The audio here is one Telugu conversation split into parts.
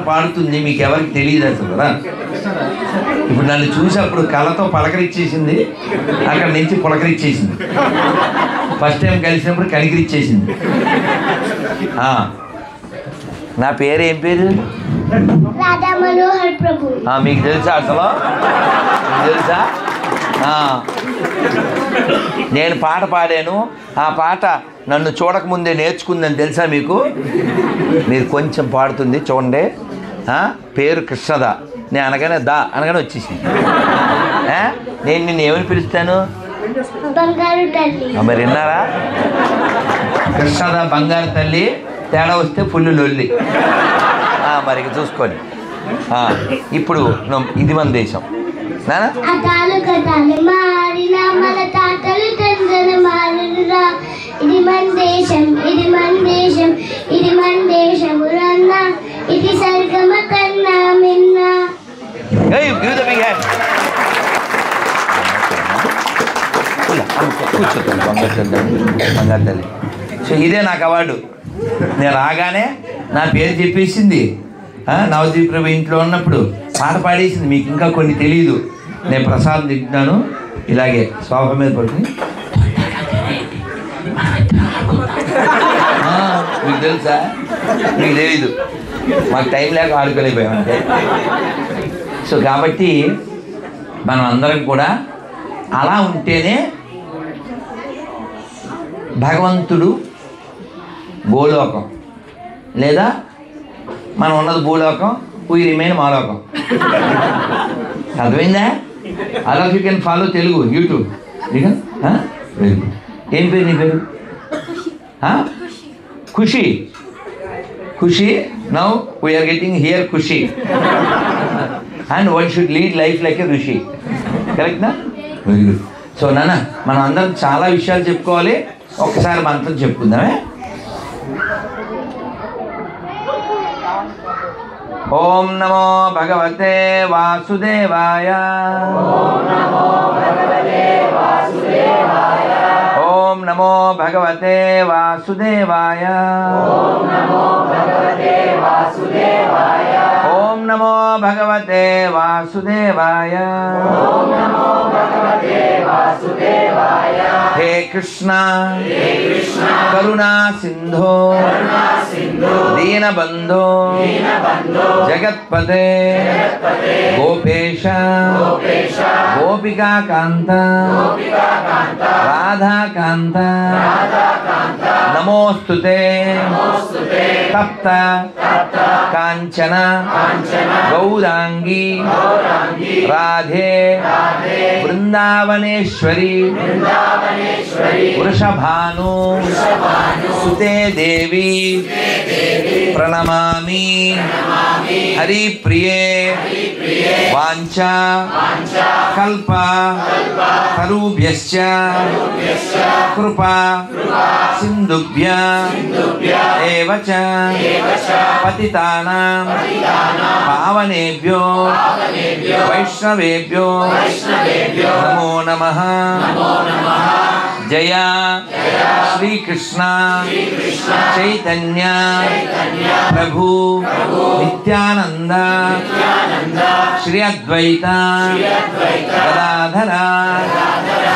పాడుతుంది, మీకు ఎవరికి తెలియదు అసలు కదా. ఇప్పుడు నన్ను చూసి అప్పుడు కళ్ళతో పలకరిచ్చేసింది, అక్కడ నుంచి పులకరిచ్చేసింది. ఫస్ట్ టైం కలిసినప్పుడు కనికరిచ్చేసింది. నా పేరు ఏం పేరు? మీకు తెలుసా అసలు? తెలుసా? నేను పాట పాడాను. ఆ పాట నన్ను చూడకముందే నేర్చుకుందని తెలుసా మీకు? మీరు కొంచెం పాడుతుంది చూడండి. పేరు కృష్ణద. నేను అనగానే అనగానే వచ్చేసింది. నేను నిన్ను ఏమని పిలుస్తాను? మరి విన్నారా? కృష్ణద బంగారు తల్లి, తేడా వస్తే ఫుల్ లొల్లి. మరి చూసుకోండి. ఇప్పుడు ఇది మన దేశం. ఇది మన దేశం, ఇది మన దేశం, ఇది మన దేశం రన్నా, ఇది సర్గమ కన్నా మిన్నా. బంగారు తల్లి. సో ఇదే నాకు అవార్డు. నేను రాగానే నా పేరు చెప్పేసింది. నవదీప్ ప్రభు ఇంట్లో ఉన్నప్పుడు పాట పాడేసింది. మీకు ఇంకా కొన్ని తెలియదు. నేను ప్రసాదం తింటున్నాను, ఇలాగే సోఫా మీద పడుకుని. మీకు తెలుసా? మీకు తెలీదు. మాకు టైం లేక ఆడుకోలేకపోయామంటే. సో కాబట్టి మనం అందరం కూడా అలా ఉంటేనే భగవంతుడు భూలోకం, లేదా మనం ఉన్నది భూలోకం, వీ రిమైన్ మాలోకం. అర్థమైందా? అలా you can follow Telugu YouTube. Very good. ఏం పేరు నీ పేరు? Khushi. Khushi. Now we're getting here Khushi. And one should lead life like a rishi. కరెక్ట్నా? Very good. సో నాన్న, మనం అందరం చాలా విషయాలు చెప్పుకోవాలి. ఒక్కసారి మంత్రం చెప్పుకుందామే. ఓం నమో భగవతే వాసుదేవాయ. ఓం నమో భగవతే వాసుదేవాయ. ఓం నమో భగవతే వాసుదేవాయ. హే కృష్ణ కరుణా సింధో దీనబంధో జగత్పతే గోపేశ గోపికాకాంత రాధాకాంత నమోస్తుతే తప్త కాంచన గౌరాంగి రాధే బృందావనేశ్వరి వృషభాను సుతే దేవి ప్రణమామి. హరిప్రియే వాంఛా కల్ప తరుభ్యశ్చ కృపా సింధుభ్య ఏవ చ పతితానాం పావనేభ్యో వైష్ణవేభ్యో నమో నమః. జయ శ్రీకృష్ణ చైతన్య ప్రభు నిత్యానంద శ్రీ అద్వైత గదాధర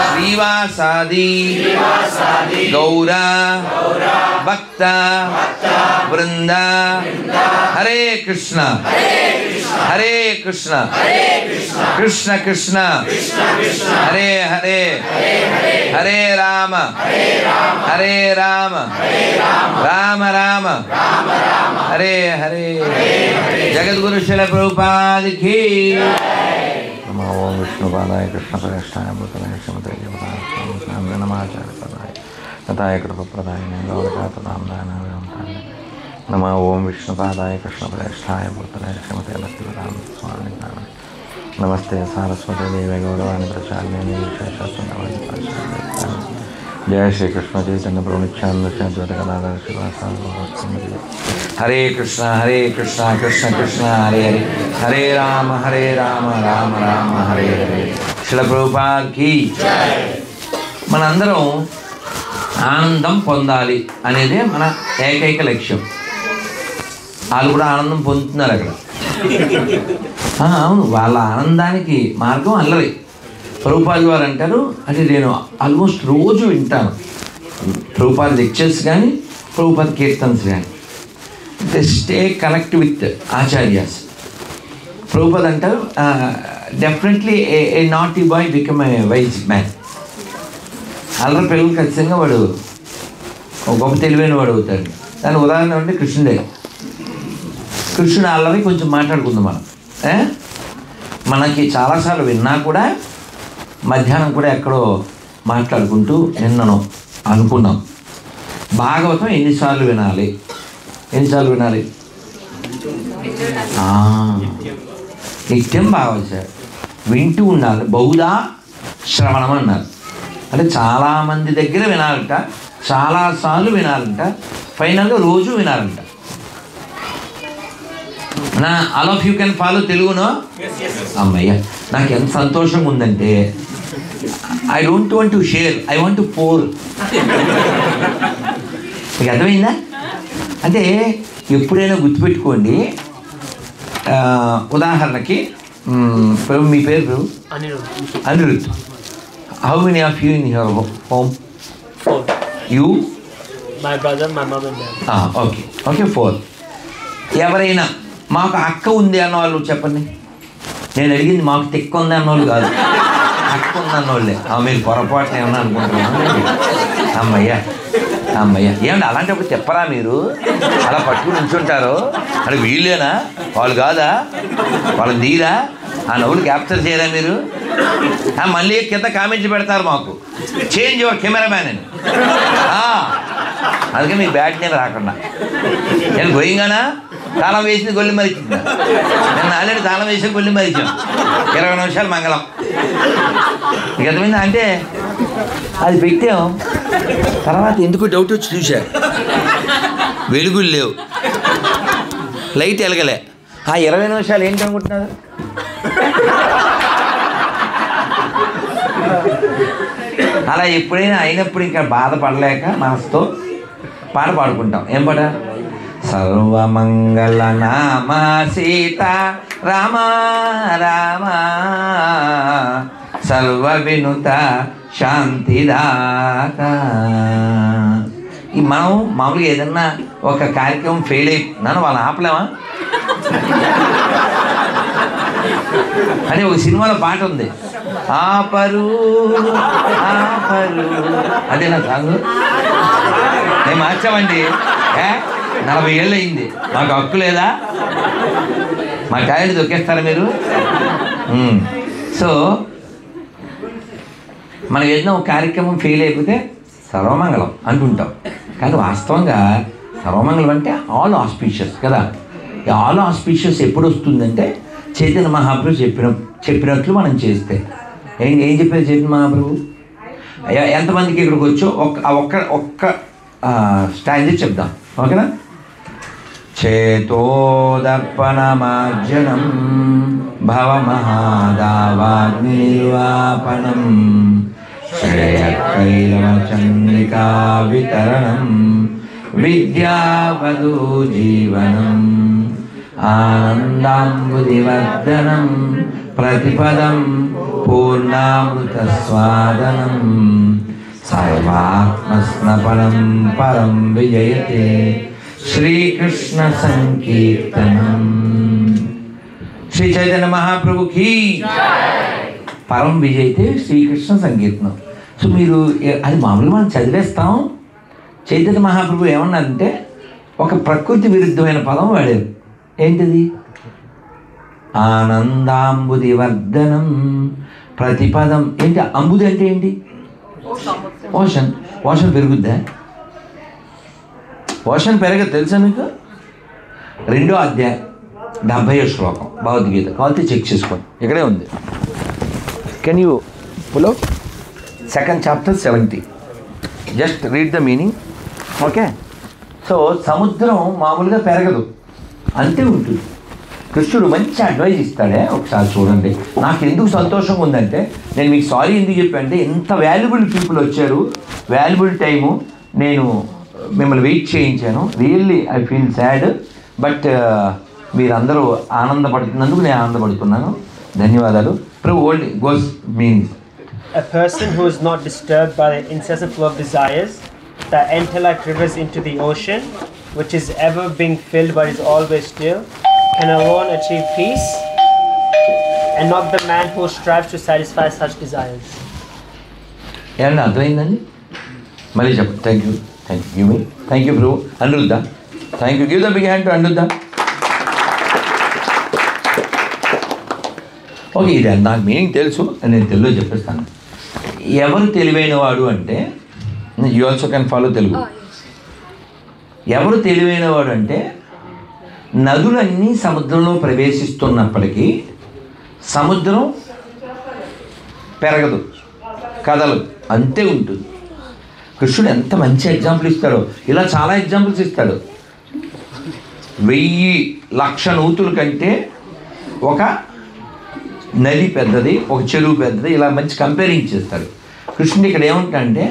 శ్రీవాసాది గౌర భక్త వృంద. హరే కృష్ణ హరే కృష్ణ కృష్ణ కృష్ణ హరే హరే హరే రామ హరే రామ రామ రామ హరే హరే. జగద్గురు శిల ప్రభుపాద కీ. ఓం విష్ణుపాదాయ కృష్ణప్రదేష్టాయ భూతలయ శ్రీమతే నమాచార్య పదాయ తథాయ కృపప్రదాయ గౌరకాతదాయ నమ. ఓం విష్ణుపాదాయ కృష్ణప్రదేష్టాయ భూతలయ శ్రీమతే భక్తివేదాంత స్వామి నమస్తే సారస్వతి దేవి గౌరవాన్ని ప్రచార్య జయ శ్రీకృష్ణ చైతన్య ప్రభు నిత్యానంద శ్రీ కళాధర శ్రీవాసాది. హరే కృష్ణ కృష్ణ కృష్ణ హరే హరే హరే రామ రామ రామ హరే హరే. శిల ప్రభుపాద కీ. మనందరం ఆనందం పొందాలి అనేదే మన ఏకైక లక్ష్యం. వాళ్ళు కూడా ఆనందం పొందుతున్నారు అక్కడ. అవును, వాళ్ళ ఆనందానికి మార్గం అల్లరి. ప్రభుపాద వారు అంటారు, అంటే నేను ఆల్మోస్ట్ రోజు వింటాను ప్రభుపాద లెక్చర్స్ కానీ ప్రభుపాద కీర్తన్స్ కానీ. They stay connect with acharyas. Prabhupada అంటారు, definitely a naughty boy become a wise man. అల్లరి పిల్లలు ఖచ్చితంగా వాడు ఒక గొప్ప తెలివైన వాడు అవుతాడు. దాని ఉదాహరణ అంటే కృష్ణుడే. కృష్ణుడు అల్లరి కొంచెం మాట్లాడుకుందాం మనం. మనకి చాలాసార్లు విన్నా కూడా మధ్యాహ్నం కూడా ఎక్కడో మాట్లాడుకుంటూ నిన్నను అనుకున్నాం. భాగవతం ఎన్నిసార్లు వినాలి? నిత్యం భాగవతం వింటూ ఉండాలి. బహుదా శ్రవణం అన్నారు. అంటే చాలామంది దగ్గర వినాలంట, చాలాసార్లు వినాలంట, ఫైనల్గా రోజు వినాలంట. నా all of you can follow తెలుగునో? అమ్మయ్య, నాకు ఎంత సంతోషంగా ఉందంటే I don't want to share, I want to pour. మీకు అర్థమైందా? అంటే ఎప్పుడైనా గుర్తుపెట్టుకోండి. ఉదాహరణకి మీ పేరు Anirudh. How many of you in your home? 4. You? My brother, my mom and dad. Okay 4. ఎవరైనా మాకు అక్క ఉంది అన్న వాళ్ళు చెప్పండి. నేను అడిగింది మాకు తెక్క ఉంది అన్నోళ్ళు కాదు, అక్క ఉంది అన్నోళ్ళే. మీరు పొరపాటున ఏమన్నా అనుకుంటున్నాను. అమ్మయ్య ఏమండి అలాంటప్పుడు చెప్పరా మీరు? అలా పట్టుకుని ఉంచుంటారు. అది వీళ్ళేనా? వాళ్ళు కాదా? వాళ్ళు తీరా ఆ నవ్వులు క్యాప్చర్ చేయరా మీరు? మళ్ళీ కింద కామెంట్స్ పెడతారు, మాకు చేంజ్ యువర్ కెమెరామ్యాన్ అని. అందుకే మీ బ్యాట్ నేను రాకుండా. నేను గోయింగానా తాళం వేసింది గొల్లి మరిచింది. నేను ఆల్రెడీ తాళం వేసి గొల్లి మరిచాను. 20 నిమిషాలు మంగళం. మీకు అర్థమైందా? అంటే అది పెట్టాం. తర్వాత ఎందుకు డౌట్ వచ్చి చూశారు, వెలుగులు లేవు, లైట్ ఎలగలే. ఆ 20 నిమిషాలు ఏంటి అనుకుంటున్నారు? అలా ఎప్పుడైనా అయినప్పుడు ఇంకా బాధపడలేక మనసుతో పాట పాడుకుంటాం. ఏం పాట? సర్వమంగళ నామ సీత రామ రామ సర్వ వినుత శాంతిదాత. ఈ మనం మామూలుగా ఏదన్నా ఒక కార్యక్రమం ఫెయిల్ అయిపోతున్నాను వాళ్ళని ఆపలేమా? అంటే ఒక సినిమాలో పాట ఉంది, ఆపరు ఆపరు, అదే నా సాంగ్. నేను మార్చామండి. 40 ఏళ్ళు అయింది. మాకు హక్కు లేదా? మా టాయిలెట్ దొక్కేస్తారా మీరు? సో మనం ఏదైనా ఒక కార్యక్రమం ఫెయిల్ అయిపోతే సర్వమంగళం అంటుంటాం. కానీ వాస్తవంగా సర్వమంగళం అంటే ఆల్ ఆస్పీషియస్ కదా. ఈ ఆల్ ఆస్పీషియస్ ఎప్పుడు వస్తుందంటే చైతన్య మహాప్రభు చెప్పినట్లు మనం చేస్తే. ఏం చెప్పారు చైతన్య మహాప్రభు? ఎంతమందికి ఇక్కడికి వచ్చో ఒక్క స్టాంజర్ చెప్దాం, ఓకేనా? చేతోదర్పణమార్జనం భవమహాదావాగ్నిర్వాపణం శ్రేయకైలవచంద్రికా వితరణం విద్యావధూ జీవనం ఆనందాంబుదివర్ధనం ప్రతిపదం పూర్ణామృతస్వాదనం సర్వాత్మస్నపనం పరం విజయతే శ్రీకృష్ణ సంకీర్తనం. శ్రీ చైతన్య మహాప్రభుకి పరం విజయతే శ్రీకృష్ణ సంకీర్తనం. సో మీరు అది మామూలుగా మనం చదివేస్తాం. చైతన్య మహాప్రభు ఏమన్నారంటే ఒక ప్రకృతి విరుద్ధమైన పదం వాడారు. ఏంటిది? ఆనందాంబుది వర్ధనం ప్రతిపదం. ఏంటి అంబుది అంటే ఏంటి? ఓషన్. ఓషన్ పెరుగుద్దా? ఓషన్ పెరగదు తెలుసా మీకు? 2వ అధ్యాయం 70వ శ్లోకం భగవద్గీత. కావాలంటే చెక్ చేసుకోండి, ఇక్కడే ఉంది. Can you pull out 2nd chapter 70? Just read the meaning, okay? So సముద్రం మామూలుగా పెరగదు, అంతే ఉంటుంది. కృష్ణుడు మంచి అడ్వైజ్ ఇస్తాడే, ఒకసారి చూడండి. నాకు ఎందుకు సంతోషంగా ఉందంటే, నేను మీకు సారీ ఎందుకు చెప్పానంటే, ఎంత వాల్యుబుల్ పీపుల్ వచ్చారు, వాల్యుబుల్ టైము నేను మిమ్మల్ని వెయిట్ చేయించాను. Really I feel sad. But మీరందరూ ఆనందపడుతున్నందుకు నేను ఆనందపడుతున్నాను. ధన్యవాదాలు. Prabhu old goes meaning. A person who is not disturbed by the incessant flow of desires that enter like rivers into the ocean, which is ever being filled but is always still, can alone achieve peace, and not the man who strives to satisfy such desires. ఏమన్నా అర్థమైందండి? మళ్ళీ చెప్పండి. Thank you thank you Prabhu. Aniruddha, thank you. Give the big hand to Aniruddha. Okay, ఇది నాకు మీనింగ్ తెలుసు, నేను తెలుగులో చెప్పేస్తాను. ఎవరు తెలివైన వాడు అంటే, you also can follow Telugu. ఎవరు తెలివైన వాడు అంటే, నదులన్నీ సముద్రంలో ప్రవేశిస్తున్నప్పటికీ సముద్రం పెరగదు, కదలదు, అంతే ఉంటుంది. కృష్ణుడు ఎంత మంచి ఎగ్జాంపుల్ ఇస్తాడో, ఇలా చాలా ఎగ్జాంపుల్స్ ఇస్తాడు. 1000,00,000 నూతుల కంటే ఒక నది పెద్దది, ఒక చెరువు పెద్దది, ఇలా మంచి కంపేరింగ్ చేస్తాడు. కృష్ణుడు ఇక్కడ ఏమంటాడంటే,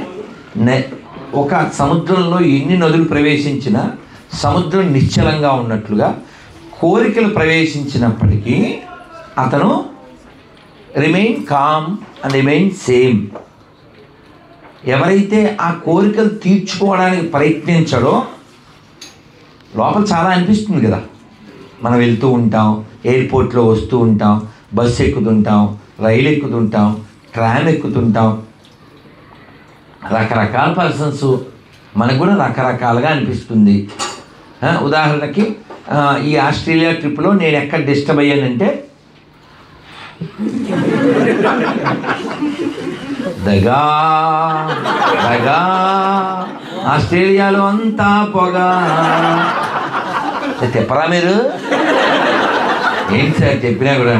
ఒక సముద్రంలో ఎన్ని నదులు ప్రవేశించినా సముద్రం నిశ్చలంగా ఉన్నట్లుగా కోరికలు ప్రవేశించినప్పటికీ అతను remain calm and remain same. ఎవరైతే ఆ కోరికలు తీర్చుకోవడానికి ప్రయత్నించాడో, లోపల చాలా అనిపిస్తుంది కదా, మనం వెళ్తూ ఉంటాం, ఎయిర్పోర్ట్లో వస్తూ ఉంటాం, బస్సు ఎక్కుతుంటాం, రైలు ఎక్కుతుంటాం, ట్రామ్ ఎక్కుతుంటాం, రకరకాల పర్సన్స్, మనకు కూడా రకరకాలుగా అనిపిస్తుంది. ఉదాహరణకి ఈ ఆస్ట్రేలియా ట్రిప్లో నేను ఎక్కడ డిస్టర్బ్ అయ్యానంటే, దగా ఆస్ట్రేలియాలో అంతా పొగ. చెప్పరా మీరు? ఏంటి సార్ చెప్పినా కూడా.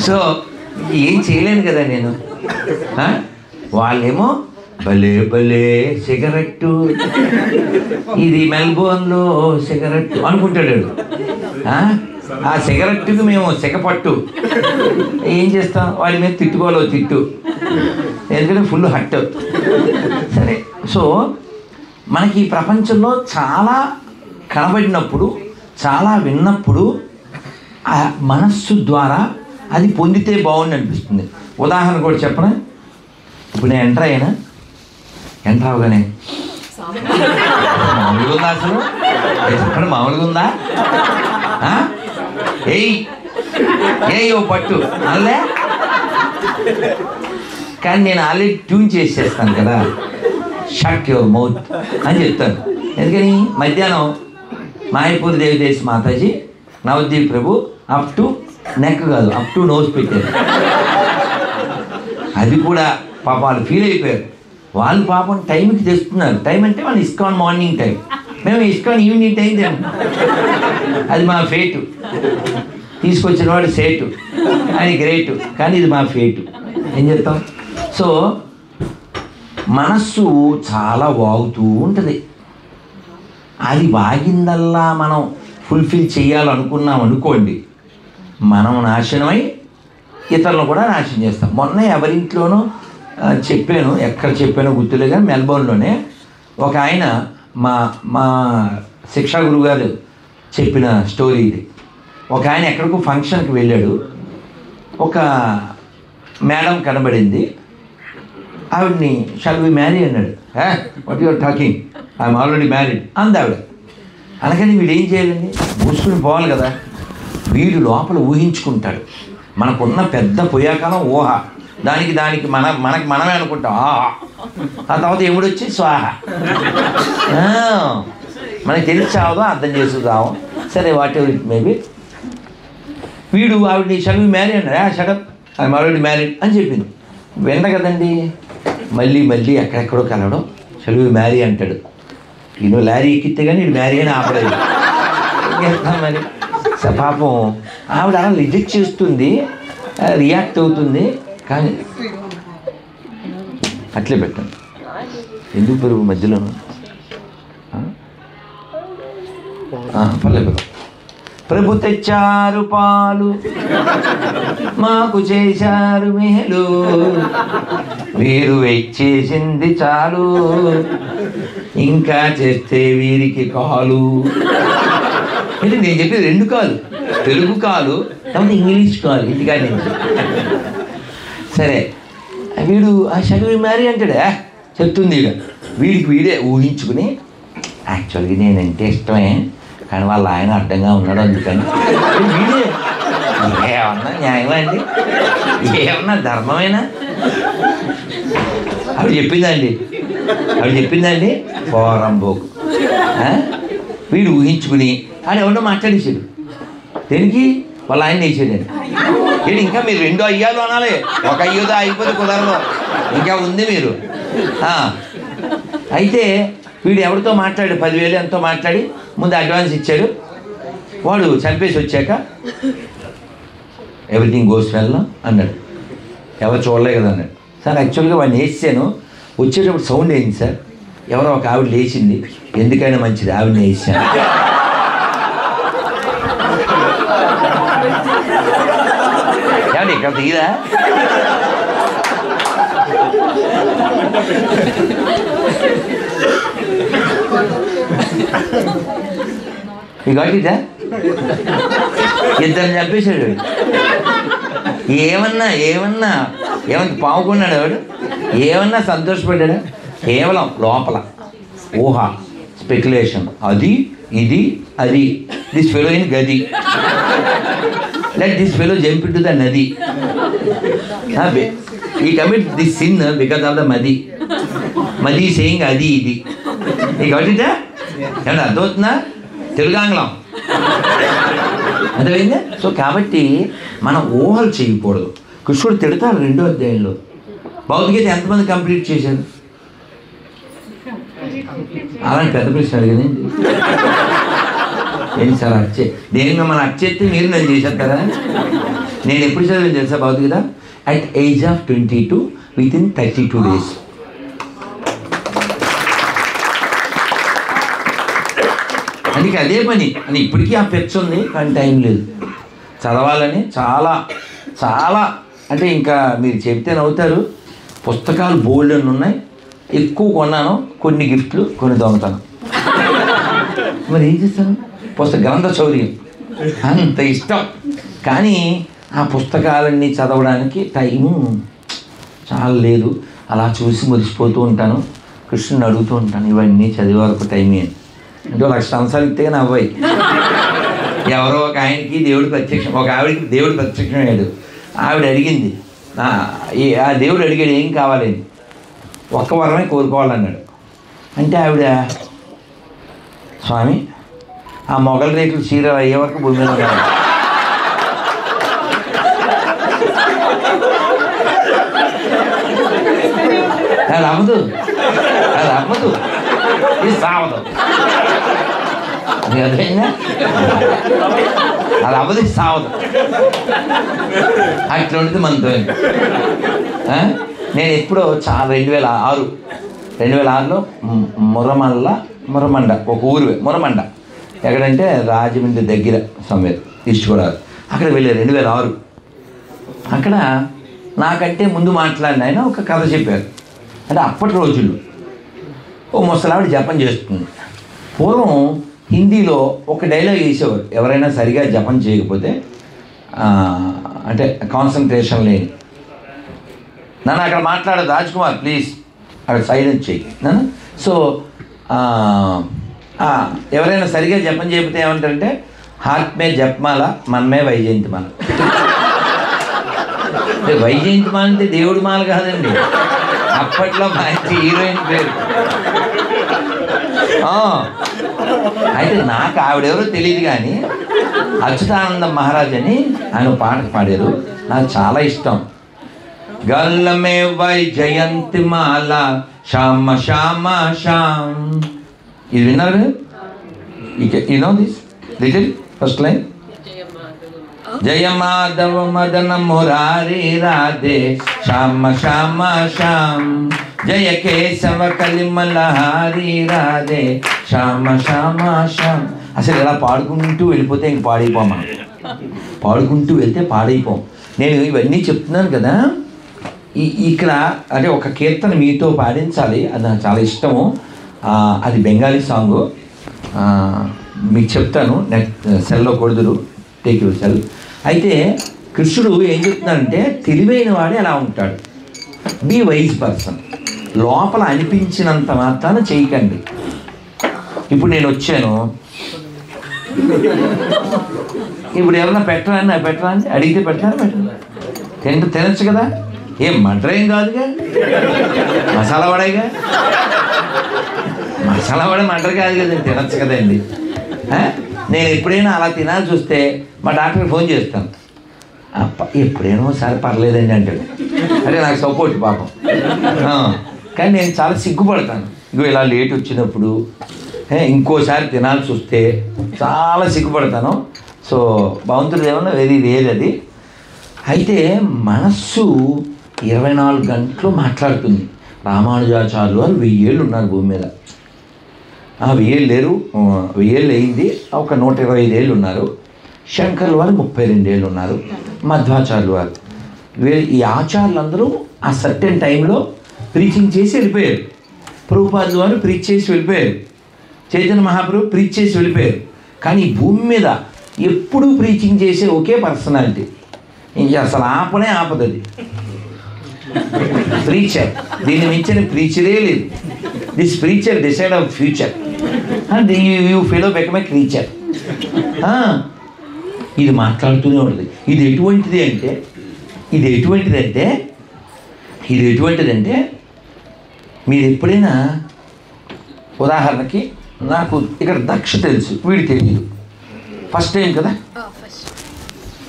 సో ఏం చేయలేను కదా నేను. వాళ్ళేమో భలే భలే సిగరెట్టు, ఇది మెల్బోర్న్లో సిగరెట్టు అనుకుంటాడు. ఆ సిగరెట్టుకి మేము సిగపట్టు ఏం చేస్తాం, వాడి మీద తిట్టుకోవాలో తిట్టు, ఎందుకంటే ఫుల్ హట్. సరే, సో మనకి ఈ ప్రపంచంలో చాలా కనబడినప్పుడు, చాలా విన్నప్పుడు ఆ మనస్సు ద్వారా అది పొందితే బాగుండి అనిపిస్తుంది. ఉదాహరణ కూడా చెప్పనా? ఇప్పుడు నేను ఎంటర్ అవగానే మామూలుగా ఉందా? అసలు చెప్పండి, మామూలుగా ఉందా? ఏ ఓ పట్టు అల్లే. కానీ నేను ఆల్రెడీ ట్యూన్ చేసేస్తాను కదా, షట్ యువర్ మౌత్ అని చెప్తాను. ఎందుకని మధ్యాహ్నం మాయపూర్ దేవిదేశ్ మాతాజీ, నవదీప్ ప్రభు అప్ టు నెక్ కాదు, అప్ టు నోస్ పెట్టారు. అది కూడా పాపం వాళ్ళు ఫీల్ అయిపోయారు. వాళ్ళు పాపం టైంకి తెస్తున్నారు. టైం అంటే వాళ్ళు ఇస్కాన్ మార్నింగ్ టైం, మేము ఇస్కాన్ ఈవినింగ్ టైం తిన్నాం. అది మా ఫేటు. తీసుకొచ్చిన వాడు సేటు, అది గ్రేటు, కానీ ఇది మా ఫేటు. ఏం చెప్తాం? సో మనస్సు చాలా వాగుతూ ఉంటుంది. అది వాగిందల్లా మనం ఫుల్ఫిల్ చేయాలనుకున్నాం అనుకోండి, మనం నాశనమై ఇతరులను కూడా నాశనం చేస్తాం. మొన్న ఎవరింట్లోనూ చెప్పాను, ఎక్కడ చెప్పానో గుర్తులేదు, కానీ మెల్బోర్న్లోనే ఒక ఆయన, మా శిక్షా గురువు గారు చెప్పిన స్టోరీ ఇది. ఒక ఆయన ఎక్కడికో ఫంక్షన్కి వెళ్ళాడు. ఒక మేడం కనబడింది. ఆవిడ్ని షాల్ వి మ్యారీ అన్నాడు. What your talking, I'm already married అంది ఆవిడ. అనగానే వీడు ఏం చేయాలండి, మూసుకుని పోవాలి కదా. వీడు లోపల ఊహించుకుంటాడు. మనకున్న పెద్ద పొయ్యాకాలం ఊహ, దానికి మనమే అనుకుంటాం ఆహా. ఆ తర్వాత ఎముడు వచ్చి స్వాహ. మనకి తెలిసి చావదో అర్థం చేసుకుందాం. సరే, వాట్ ఎవర్ ఇట్ మేబీ. వీడు ఆవిడని షల్ వి మ్యారీ అన్నాడు. షటప్, ఐఎమ్ ఆల్రెడీ మ్యారీడ్ అని చెప్పింది. విన్న కదండి, మళ్ళీ ఎక్కడెక్కడో కలవడం, షల్ వి మ్యారీ అంటాడు. ఈయన లారీ ఎక్కితే కానీ వీడు మ్యారీ అని ఆపలేదు. మరి పాపం ఆవిడ అలా రిజెక్ట్ చేస్తుంది, రియాక్ట్ అవుతుంది. కానీ అట్లే పెట్టండి, ఎందుకు పెరుగు మధ్యలోను పర్లేదు. ప్రభు తెచ్చారు పాలు, మాకు చేశారు మేలు, వీరు వెయిట్ చేసింది చాలు, ఇంకా చేస్తే వీరికి కాలు. అంటే నేను చెప్పేది 2 కాలు, తెలుగు కాలు లేకపోతే ఇంగ్లీష్ కాలు ఇంటికా నుంచి. సరే వీడు ఆ షగవి మ్యారీ అంటాడే చెప్తుంది. వీడికి వీడే ఊహించుకుని యాక్చువల్గా నేనంటే ఇష్టమే కానీ వాళ్ళ ఆయన అడ్డంగా ఉన్నాడు అందుకని. వీడే ఏమన్నా న్యాయమా అండి, ఏమన్నా ధర్మమేనా? ఆవిడ చెప్పిందండి పోరంబోకు. వీడు ఊహించుకుని ఆయన ఎవరినో మాట్లాడేసాడు. దేనికి? వాళ్ళ ఆయన వేసాడండి. ఏంటి ఇంకా మీరు 2 అయ్యాలు అనాలి, ఒక అయ్యోదో అయిపోతే కుదరదు, ఇంకా ఉంది మీరు. అయితే వీడు ఎవరితో మాట్లాడు 10,000 ఎంతో మాట్లాడి ముందు అడ్వాన్స్ ఇచ్చాడు. వాడు చంపేసి వచ్చాక ఎవ్రీథింగ్ గోస్ వెల్ అన్నాడు. ఎవరు చూడలే కదా అన్నాడు. సార్ యాక్చువల్గా వాడిని వేసాను, వచ్చేటప్పుడు సౌండ్ అయింది సార్, ఎవరో ఒక ఆవిడ లేచింది, ఎందుకైనా మంచిది ఆవిడని వేసాను. ఏమండి ఇక్కడ తీరా? ఇదా ఇద్దరిని చంపేశాడు. ఏమన్నా పావుకున్నాడు వాడు, ఏమన్నా సంతోషపడ్డా? కేవలం లోపల ఊహ, స్పెక్యులేషన్, అది ఇది అది. దిస్ ఫెలో ఇన్ గది, let this fellow jump into the నది. ఈ commit this sin because of the మది సేయింగ్ అది ఇది. నీకు అడిగితే ఏమన్నా అర్థమవుతుందా? తెలుగు ఆంగ్లం అర్థమైందా? సో కాబట్టి మనం ఊహలు చేయకూడదు. కృష్ణుడు తిడతాడు 2వ అధ్యాయంలో. భౌతికత ఎంతమంది కంప్లీట్ చేశారు? అలాంటి పెద్ద ప్రశ్న అడిగింది. ఏంటి సార్ దేని మిమ్మల్ని అచ్చేస్తే మీరు నన్ను చేసేస్తారా? నేను ఎప్పుడు చదివాను తెలుసా భౌతికత? At age of 22 within 32 days. అందుకే అదే పని అని ఇప్పటికీ ఆ పెచ్చు ఉంది కానీ టైం లేదు చదవాలని. చాలా చాలా అంటే ఇంకా మీరు చెప్తే నవ్వుతారు. పుస్తకాలు బోల్డ్ అని ఉన్నాయి, ఎక్కువ కొన్నాను, కొన్ని గిఫ్ట్లు కొన్ని దొంగతాను. మరి ఏం చేస్తాను? గ్రంథ చౌర్యం అంత ఇష్టం, కానీ ఆ పుస్తకాలన్నీ చదవడానికి టైము చాలా లేదు. అలా చూసి మురిసిపోతూ ఉంటాను. కృష్ణుని అడుగుతూ ఉంటాను, ఇవన్నీ చదివే వరకు టైమే అంటే 1,00,000 సంవత్సరాలు ఇస్తే నా అవ్వాయి. ఎవరో ఒక ఆయనకి దేవుడు ప్రత్యక్షం, ఒక ఆవిడకి దేవుడు ప్రత్యక్షమయ్యాడు. ఆవిడ అడిగింది, ఆ దేవుడు అడిగాడు ఏం కావాలని, ఒక్క వరమే కోరుకోవాలన్నాడు. అంటే ఆవిడ, స్వామి ఆ మొగల రేకులు చీరలు అయ్యే వరకు భూమి మీద ఉన్నాడు. అది అవ్వదు, ఇది సావదు. అర్థమైందా? అది అవ్వదు, సావదు. అట్లా ఉంటుంది మనతో. నేను ఎప్పుడో 2006లో మురమండ ఒక ఊరు, మురమండ ఎక్కడంటే రాజమండ్రి దగ్గర సమ్వేర్ ఈస్ట్ గోదావరి, అక్కడ వెళ్ళే 2006. అక్కడ నాకంటే ముందు మాట్లాడిన ఆయన ఒక కథ చెప్పారు. అంటే అప్పటి రోజుల్లో ఓ ముసలావిడ జపం చేస్తుంది. పూర్వం హిందీలో ఒక డైలాగ్ వేసేవారు, ఎవరైనా సరిగా జపం చేయకపోతే అంటే కాన్సన్ట్రేషన్ లేని, నన్ను అక్కడ మాట్లాడదు రాజ్కుమార్ ప్లీజ్ అక్కడ సైలెన్స్ చేయి నన్ను. సో ఎవరైనా సరిగా జపం చేయకపోతే ఏమంటారంటే హార్ట్ మే జపమాల మనమే వైజయంతిమాల. వైజయంతిమాల అంటే దేవుడి మాల కాదండి, అప్పట్లో మంచి హీరోయిన్ పేరు. అయితే నాకు ఆవిడెవరో తెలియదు కానీ అచ్యుతానంద మహారాజ్ అని ఆయన పాట పాడారు, నాకు చాలా ఇష్టం. గల్లమే వైజయంతిమాల శ్యామ శ్యామ శ్యామ్. ఇది విన్నారు? You know this little first line. జయ మాధవ మదన మురారి రాధే శ్యామ శ్యామ శ్యామ్. జయ కేశవ కలిమల హారి రాధే శ్యామ శ్యామ శ్యామ్. అసలు ఇలా పాడుకుంటూ వెళ్ళిపోతే ఇంక పాడైపోం, మనం పాడుకుంటూ వెళ్తే పాడైపోం. నేను ఇవన్నీ చెప్తున్నాను కదా, ఇక్కడ అంటే ఒక కీర్తన మీతో పాడించాలి, అది నాకు చాలా ఇష్టము. అది బెంగాలీ సాంగు, మీకు చెప్తాను, నెట్ సెల్లో కొడుదురు, టేక్ యువర్ సెల్. అయితే కృష్ణుడు ఏం చెప్తున్నాడంటే తెలివైన వాడే ఎలా ఉంటాడు, బీ వైజ్ పర్సన్, లోపల అనిపించినంత మాత్రాన చేయకండి. ఇప్పుడు నేను వచ్చాను, ఇప్పుడు ఎవరన్నా పెట్టరా అని అడిగితే పెట్టరా? తినచ్చు కదా, ఏం మంటరేం కాదుగా, మసాలా వడేగా, మసాలా వడ మంటరు కాదు కదండి, తినచ్చు కదండి. నేను ఎప్పుడైనా అలా తినాల్సి వస్తే మా డాక్టర్కి ఫోన్ చేస్తాను, ఎప్పుడైనా ఒకసారి పర్లేదండి అంటాడు. అంటే నాకు సపోర్ట్ పాపం. కానీ నేను చాలా సిగ్గుపడతాను, ఇగో ఇలా లేట్ వచ్చినప్పుడు ఇంకోసారి తినాల్సి వస్తే చాలా సిగ్గుపడతాను. సో భగవంతుడు ఏమన్నా వెరీ రేర్ అది. అయితే మనస్సు 24 గంటలు మాట్లాడుతుంది. రామానుజాచార్యులు వారు 1000 ఏళ్ళు ఉన్నారు భూమి మీద. 1000 ఏళ్ళు లేరు, 1000 ఏళ్ళు అయింది, ఒక 125 ఏళ్ళు ఉన్నారు. శంకర్ల వారు 32 ఏళ్ళు ఉన్నారు. మధ్వాచార్యులు వారు, ఈ ఆచార్యులందరూ ఆ సర్టెన్ టైంలో ప్రీచింగ్ చేసి వెళ్ళిపోయారు. ప్రభుపాదులు వారు ప్రీచ్ చేసి వెళ్ళిపోయారు. చైతన్య మహాప్రభు ప్రీచ్ చేసి వెళ్ళిపోయారు. కానీ ఈ భూమి మీద ఎప్పుడూ ప్రీచింగ్ చేసే ఒకే పర్సనాలిటీ, ఇంక అసలు ఆపదు అది, ప్రీచర్. దీన్ని మించిన ప్రీచరే లేదు. This preacher decide our future and you fellow become a creature. ఇది మాట్లాడుతూనే ఉంటుంది. ఇది ఎటువంటిదంటే మీరు ఎప్పుడైనా, ఉదాహరణకి నాకు ఇక్కడ దక్ష తెలుసు, వీడి తెలియదు, ఫస్ట్ టైం కదా.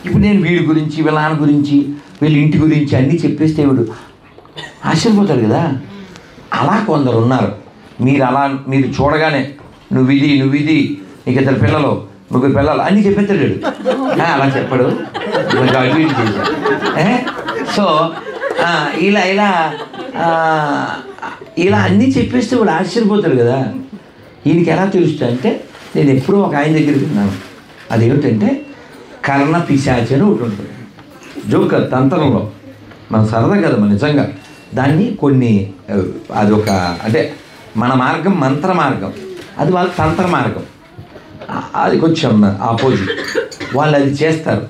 ఇప్పుడు నేను వీడి గురించి, వీళ్ళ నాన్న గురించి, వీళ్ళ ఇంటి గురించి అన్నీ చెప్పేస్తే వీడు ఆశ్చర్యపోతాడు కదా. అలా కొందరు ఉన్నారు. మీరు చూడగానే నువ్వు ఇది నీకు 2 పిల్లలు, 3 పిల్లలు అన్నీ చెప్పేస్తాడు. అలా చెప్పడు, అటు ఇటు చేశాడు. సో ఇలా అన్నీ చెప్పేస్తే వాడు ఆశ్చర్యపోతాడు కదా. ఈయనకి ఎలా తెలుస్తుంది అంటే, నేను ఎప్పుడూ ఒక ఆయన దగ్గర విన్నాను, అదేమిటంటే కర్ణ పిశాచి అని ఒకటి ఉంటుంది. జోక్ తంత్రంలో, మన సరదా కదా, మన నిజంగా దాన్ని కొన్ని, అది ఒక, అంటే మన మార్గం మంత్ర మార్గం, అది వాళ్ళ తంత్ర మార్గం, అది కొంచెం ఆపోజిట్. వాళ్ళు అది చేస్తారు.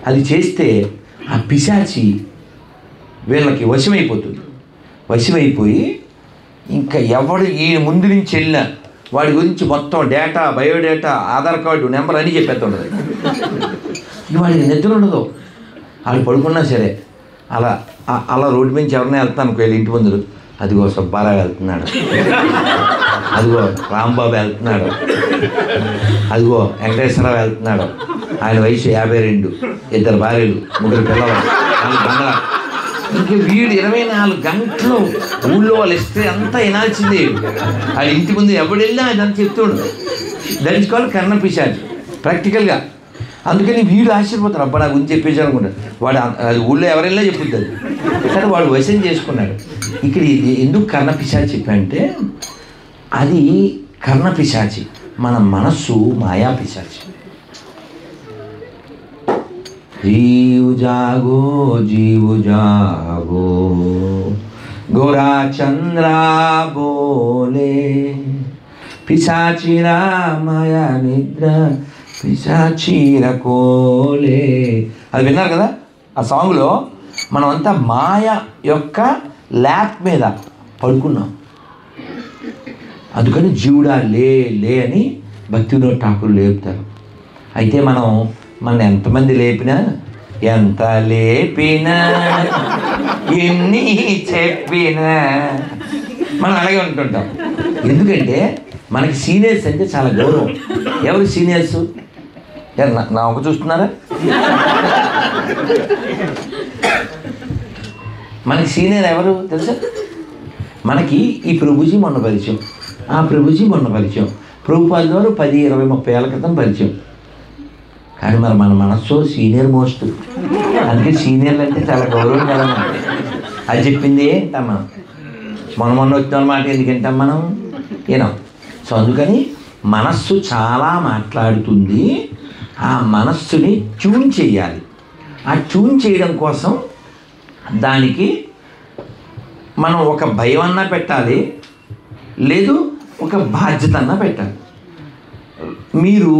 అది చేస్తే ఆ పిశాచి వీళ్ళకి వశమైపోయి ఇంకా ఎవడు ఈ ముందు నుంచి వెళ్ళినా వాడి గురించి మొత్తం data, biodata, Aadhaar card number అని చెప్పేస్తుంటుంది. వాడికి నిద్ర ఉండదు. వాళ్ళు పడుకున్నా సరే అలా రోడ్డు నుంచి ఎవరైనా వెళ్తాను అనుకోవాలి, ఇంటి ముందు, అదిగో సుబ్బారావు వెళ్తున్నాడు, అదిగో రాంబాబు వెళ్తున్నాడు, అదిగో వెంకటేశ్వరరావు వెళ్తున్నాడు, ఆయన వయసు 52, 2 భార్యలు, 3 పిల్లలు, 4 బంగ్లా. ఇంకా వీడు 24 గంటలు ఊళ్ళో వాళ్ళు ఇస్తే అంతా వినాల్సిందే. వాళ్ళ ఇంటి ముందు ఎవడు వెళ్ళినా అదంతా చెప్తాడు. దట్ ఈస్ కాల్డ్ కర్ణ పిశాచి ప్రాక్టికల్గా. అందుకని వీడు ఆశ్చర్యపోతారు, అబ్బా నా గురించి చెప్పేసాను అనుకుంటారు. వాడు అది ఊళ్ళో ఎవరైనా చెప్పుద్ది, కానీ వాడు వశం చేసుకున్నాడు. ఇక్కడ ఎందుకు కర్ణ పిశాచి చెప్పంటే, అది కర్ణ పిశాచి, మన మనస్సు మాయా పిశాచి. जीव जागो गोरा चंद्रा बोले पिशाचीरा माया निद्रा పిశాచీర కోలే. అది విన్నారు కదా ఆ సాంగ్లో. మనమంతా మాయ యొక్క ల్యాప్ మీద పడుకున్నాం. అందుకని జీవుడా లే అని భక్తివినోద్ ఠాకూర్ లేపుతారు. అయితే మన ఎంతమంది లేపినా, ఎంత లేపినా, ఎన్ని చెప్పినా మనం అలాగే ఉంటుంటాం. ఎందుకంటే మనకి సీనియర్స్ అంటే చాలా గౌరవం. ఎవరు సీనియర్స్? నా ఒక చూస్తున్నారా? మనకి సీనియర్ ఎవరు తెలుసా? మనకి ఈ ప్రభుజీ మొన్న పరిచయం, ఆ ప్రభుజీ మొన్న పరిచయం, ప్రభుపాద గారు 10, 20, 30 ఏళ్ళ క్రితం పరిచయం. కానీ మన మనస్సు సీనియర్ మోస్ట్. అందుకే సీనియర్లు అంటే చాలా గౌరవం కదా. అది చెప్పింది వింటాం మనం. మొన్న వచ్చిన మాట ఎందుకు వింటాం మనం? సో అందుకని మనస్సు చాలా మాట్లాడుతుంది. ఆ మనస్సుని ట్యూన్ చేయాలి. ఆ ట్యూన్ చేయడం కోసం దానికి మనం ఒక భయం అన్నా పెట్టాలి, లేదు ఒక బాధ్యత అన్న పెట్టాలి. మీరు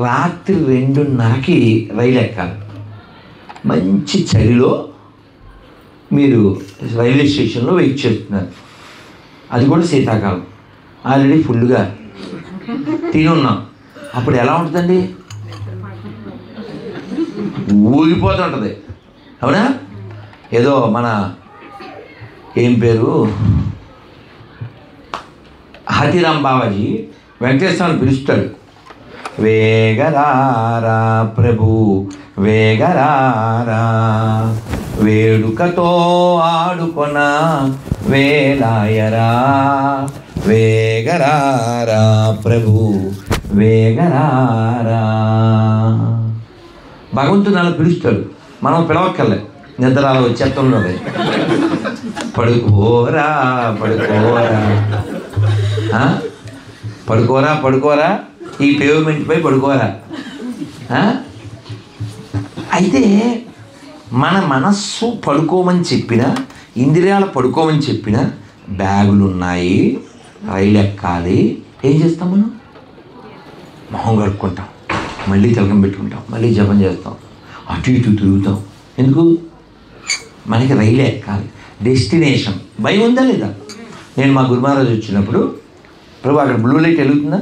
రాత్రి 2:30కి రైలు ఎక్కాలి. మంచి చలిలో మీరు రైల్వే స్టేషన్లో వెయిట్ చేస్తున్నారు. అది కూడా శీతాకాలం, ఆల్రెడీ ఫుల్గా తిని ఉన్నాం. అప్పుడు ఎలా ఉంటుందండి? ఊగిపోతుంటుంది, అవునా? ఏదో మన ఏం పేరు హతిరామ్ బాబాజీ వెంకటేశ్వరాన్ని పిలుస్తాడు. వేగరారా ప్రభు వేగరారా, వేడుకతో ఆడుకొన వేలాయరా, వేగరారా ప్రభు వేగరారా. భగవంతుని అలా పిలుస్తాడు, మనం పిలవక్కర్లే. నిద్రలో వచ్చేత్తంలో పడుకోరా పడుకోరా, పడుకోరా పడుకోరా, ఈ పేమెంట్పై పడుకోరా. అయితే మన మనస్సు పడుకోమని చెప్పిన, ఇంద్రియాలు పడుకోమని చెప్పిన, బ్యాగులు ఉన్నాయి, రైలు ఎక్కాలి, ఏం చేస్తాం మనం? మొహం కడుక్కుంటాం, మళ్ళీ తిలకం పెట్టుకుంటాం, మళ్ళీ జపం చేస్తాం, అటు ఇటు తిరుగుతాం. ఎందుకు? మనకి రైలు ఎక్కాలి, డెస్టినేషన్. భయం ఉందా లేదా? నేను మా గురుమహారాజు వచ్చినప్పుడు, ప్రభు అక్కడ బ్లూ లైట్ వెలుగుతుందా?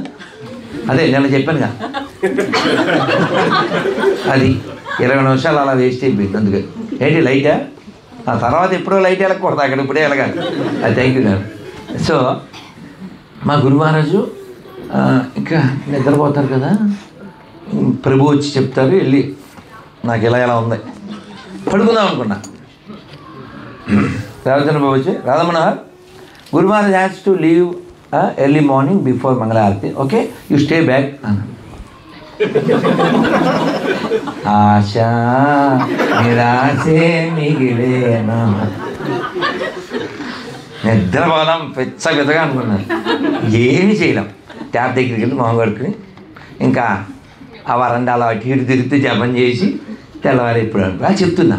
అదే నేను చెప్పానుగా, అది 20 నిమిషాలు అలా వేస్ట్ అయిపోయింది. అందుకే ఏంటి లైటా? ఆ తర్వాత ఎప్పుడో లైట్ వెళ్ళకూడదు, అక్కడ ఇప్పుడే వెళ్ళగాలి. అది థ్యాంక్ యూ గారు. సో మా గురుమహారాజు ఇంకా నిద్రపోతారు కదా, ప్రభు వచ్చి చెప్తారు, వెళ్ళి నాకు ఎలా ఉంది పడుకుందాం అనుకున్నా. రాజన్న బాబు వచ్చి, Radhamanohar, Guru Maharaj has to leave early morning before మంగళారతి, ఓకే యూ స్టే బ్యాక్ అన్నాడు. ఆశ నిరాశే మిగిలేనా, నిద్రపోదాం పెద్దగా అనుకున్నాను. ఏమీ చేయలేం. ట్యాప్ దగ్గరికి వెళ్ళి మొహం కడుక్కుని ఇంకా ఆ వరండాలో అటు ఇటు తిరుగుతూ జపం చేసి తెల్లవారు ఎప్పుడు అనుకో చెప్తున్నా.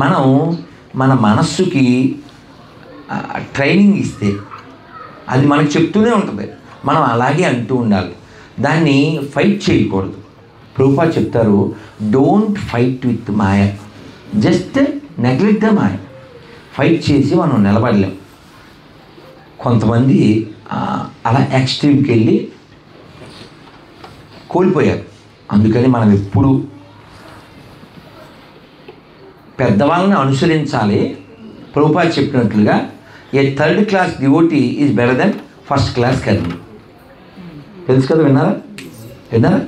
మనం మన మనస్సుకి ట్రైనింగ్ ఇస్తే అది మనకు చెప్తూనే ఉంటుంది, మనం అలాగే అంటూ ఉండాలి. దాన్ని ఫైట్ చేయకూడదు. ప్రభుపాద చెప్తారు, don't fight with maya, just neglect the maya. Fight చేసి మనం నిలబడలేం. కొంతమంది అలా ఎక్స్ట్రీమ్కి వెళ్ళి కోల్పోయారు. అందుకని మనం ఎప్పుడు పెద్దవాళ్ళని అనుసరించాలి. ప్రభుపాద చెప్పినట్లుగా a third class devotee is better than first class కర్మి. తెలుసు కదా, విన్నారా?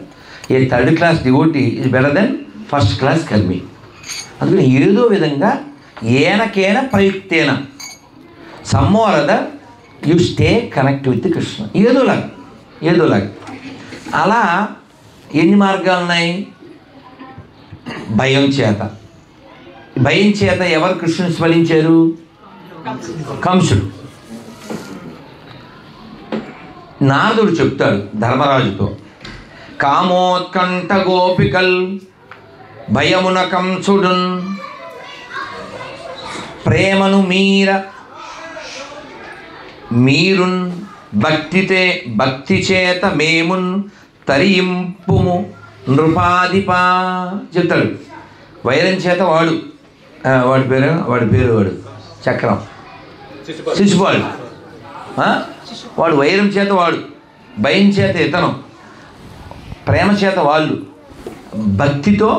A third class devotee is better than first class కర్మి. అందుకని ఏదో విధంగా ఏనకేన ప్రయుక్తేన somehow or other you stay connect with Krishna. ఏదోలాగా అలా ఎన్ని మార్గాలు ఉన్నాయి? భయం చేత ఎవరు కృష్ణుని స్మరించారు? కంసుడు. నారదుడు చెప్తాడు ధర్మరాజుతో, కామోత్కంఠ గోపికల్ భయమున కంసుడున్ ప్రేమను మీరున్ భక్తి చేత మేమున్ తరింపుము నృపాధిపా చెప్తాడు. వైరం చేత వాడు చక్రం శిశుపాలుడు, వాడు వైరం చేత వాడు, భయం చేత ఇతను, ప్రేమ చేత వాళ్ళు, భక్తితో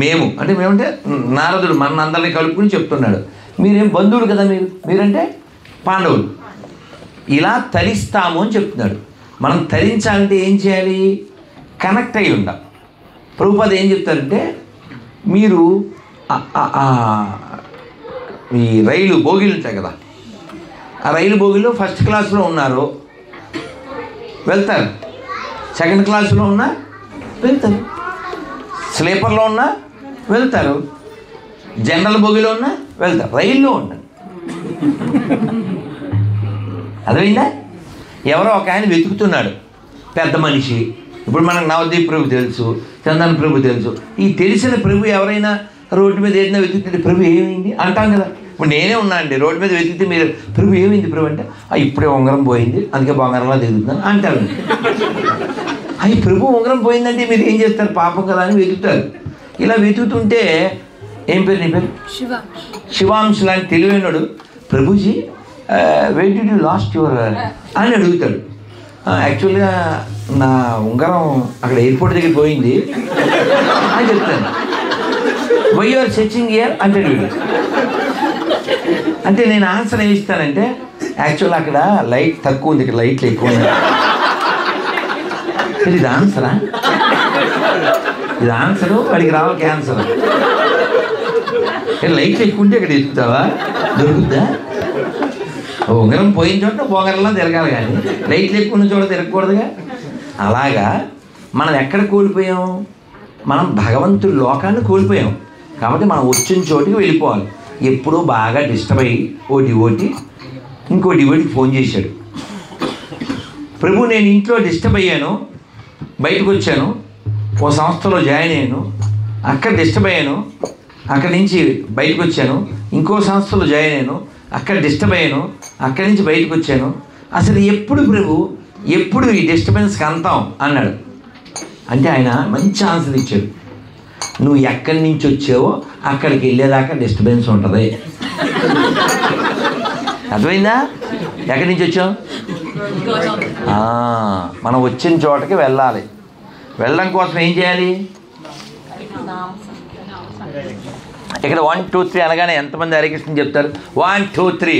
మేము. అంటే మేమంటే నారదుడు మన అందరినీ కలుపుకుని చెప్తున్నాడు, మీరేం బంధువులు కదా, మీరంటే పాండవులు, ఇలా తరిస్తాము అని చెప్తున్నాడు. మనం తరించాలంటే ఏం చేయాలి? కనెక్ట్ అయి ఉండాలి. ప్రభుపాద ఏం చెప్తారంటే, మీరు ఈ రైలు బోగీలు ఉంటాయి కదా, ఆ రైలు బోగీలో ఫస్ట్ క్లాస్లో ఉన్నారు వెళ్తారు, సెకండ్ క్లాస్లో ఉన్నా వెళ్తారు, స్లీపర్లో ఉన్నా వెళ్తారు, జనరల్ బోగీలో ఉన్నా వెళ్తారు, రైల్లో ఉండండి. అర్థమైందా? ఎవరో ఒక ఆయన వెతుకుతున్నాడు, పెద్ద మనిషి. ఇప్పుడు మనకు నవదీప్ ప్రభు తెలుసు, చందన్ ప్రభు తెలుసు. ఈ తెలిసిన ప్రభు ఎవరైనా రోడ్డు మీద ఏదైనా వెతుకుతుంటే ప్రభు ఏమైంది అంటాం కదా, ఇప్పుడు నేనే ఉన్నా అండి, రోడ్డు మీద వెతికితే మీరు ప్రభు ఏమైంది ప్రభు అంటే ఇప్పుడే ఉంగరం పోయింది అందుకే బంగారంలా తిరుగుతున్నాను అంటారు. అవి ప్రభు ఉంగరం పోయిందంటే మీరు ఏం చేస్తారు, పాపం కదా అని వెతుకుతారు. ఇలా వెతుకుతుంటే ఏం పేరు నీ పేరు? శివాంశ్ లాంటి తెలివైనడు Prabhuji where did you lost your అని అడుగుతాడు. యాక్చువల్గా నా ఉంగరం అక్కడ ఎయిర్పోర్ట్ దగ్గర పోయింది అని చెప్తాను. Why you are searching here అంటాడు వీడు. అంటే నేను ఆన్సర్ ఏమి ఇస్తానంటే యాక్చువల్ అక్కడ లైట్ తక్కువ ఉంది, ఇక్కడ లైట్లు ఎక్కువ ఉన్నాయి. ఇది ఆన్సరా? ఇది ఆన్సరు, వాడికి రావాలి క్యాన్సర్. లైట్లు ఎక్కువ ఉంటే ఇక్కడ ఎత్తుతావా, దొరుకుద్దా? ఉంగరం పోయిన చోట బొంగరంలా తిరగాలి కానీ లైట్లు ఎక్కువ ఉన్న చోట తిరగకూడదుగా. అలాగా మనం ఎక్కడ కోల్పోయాం? మనం భగవంతుడి లోకాన్ని కోల్పోయాం. కాబట్టి మనం వచ్చిన చోటికి వెళ్ళిపోవాలి. ఎప్పుడూ బాగా డిస్టర్బ్ అయ్యి ఓ డివోటి ఇంకో డివోటికి ఫోన్ చేశాడు, ప్రభు నేను ఇంట్లో డిస్టర్బ్ అయ్యాను, బయటకు వచ్చాను, ఓ సంస్థలో జాయిన్ అయ్యాను, అక్కడ డిస్టర్బ్ అయ్యాను, అక్కడి నుంచి బయటకు వచ్చాను, ఇంకో సంస్థలో జాయిన్ అయ్యాను, అక్కడ డిస్టర్బ్ అయ్యాను, అక్కడి నుంచి బయటకు వచ్చాను, అసలు ఎప్పుడు ప్రభు ఎప్పుడు ఈ డిస్టర్బెన్స్కి అంతాం అన్నాడు. అంటే ఆయన మంచి ఆన్సర్ ఇచ్చాడు, నువ్వు ఎక్కడి నుంచి వచ్చావో అక్కడికి వెళ్ళేదాకా డిస్టర్బెన్స్ ఉంటుంది. అర్థమైందా? ఎక్కడి నుంచి వచ్చావు? మనం వచ్చిన చోటకి వెళ్ళాలి. వెళ్ళడం కోసం ఏం చేయాలి? ఇక్కడ 1 2 3 అనగానే ఎంతమంది హరే కృష్ణ చెప్తారు? 1 2 3.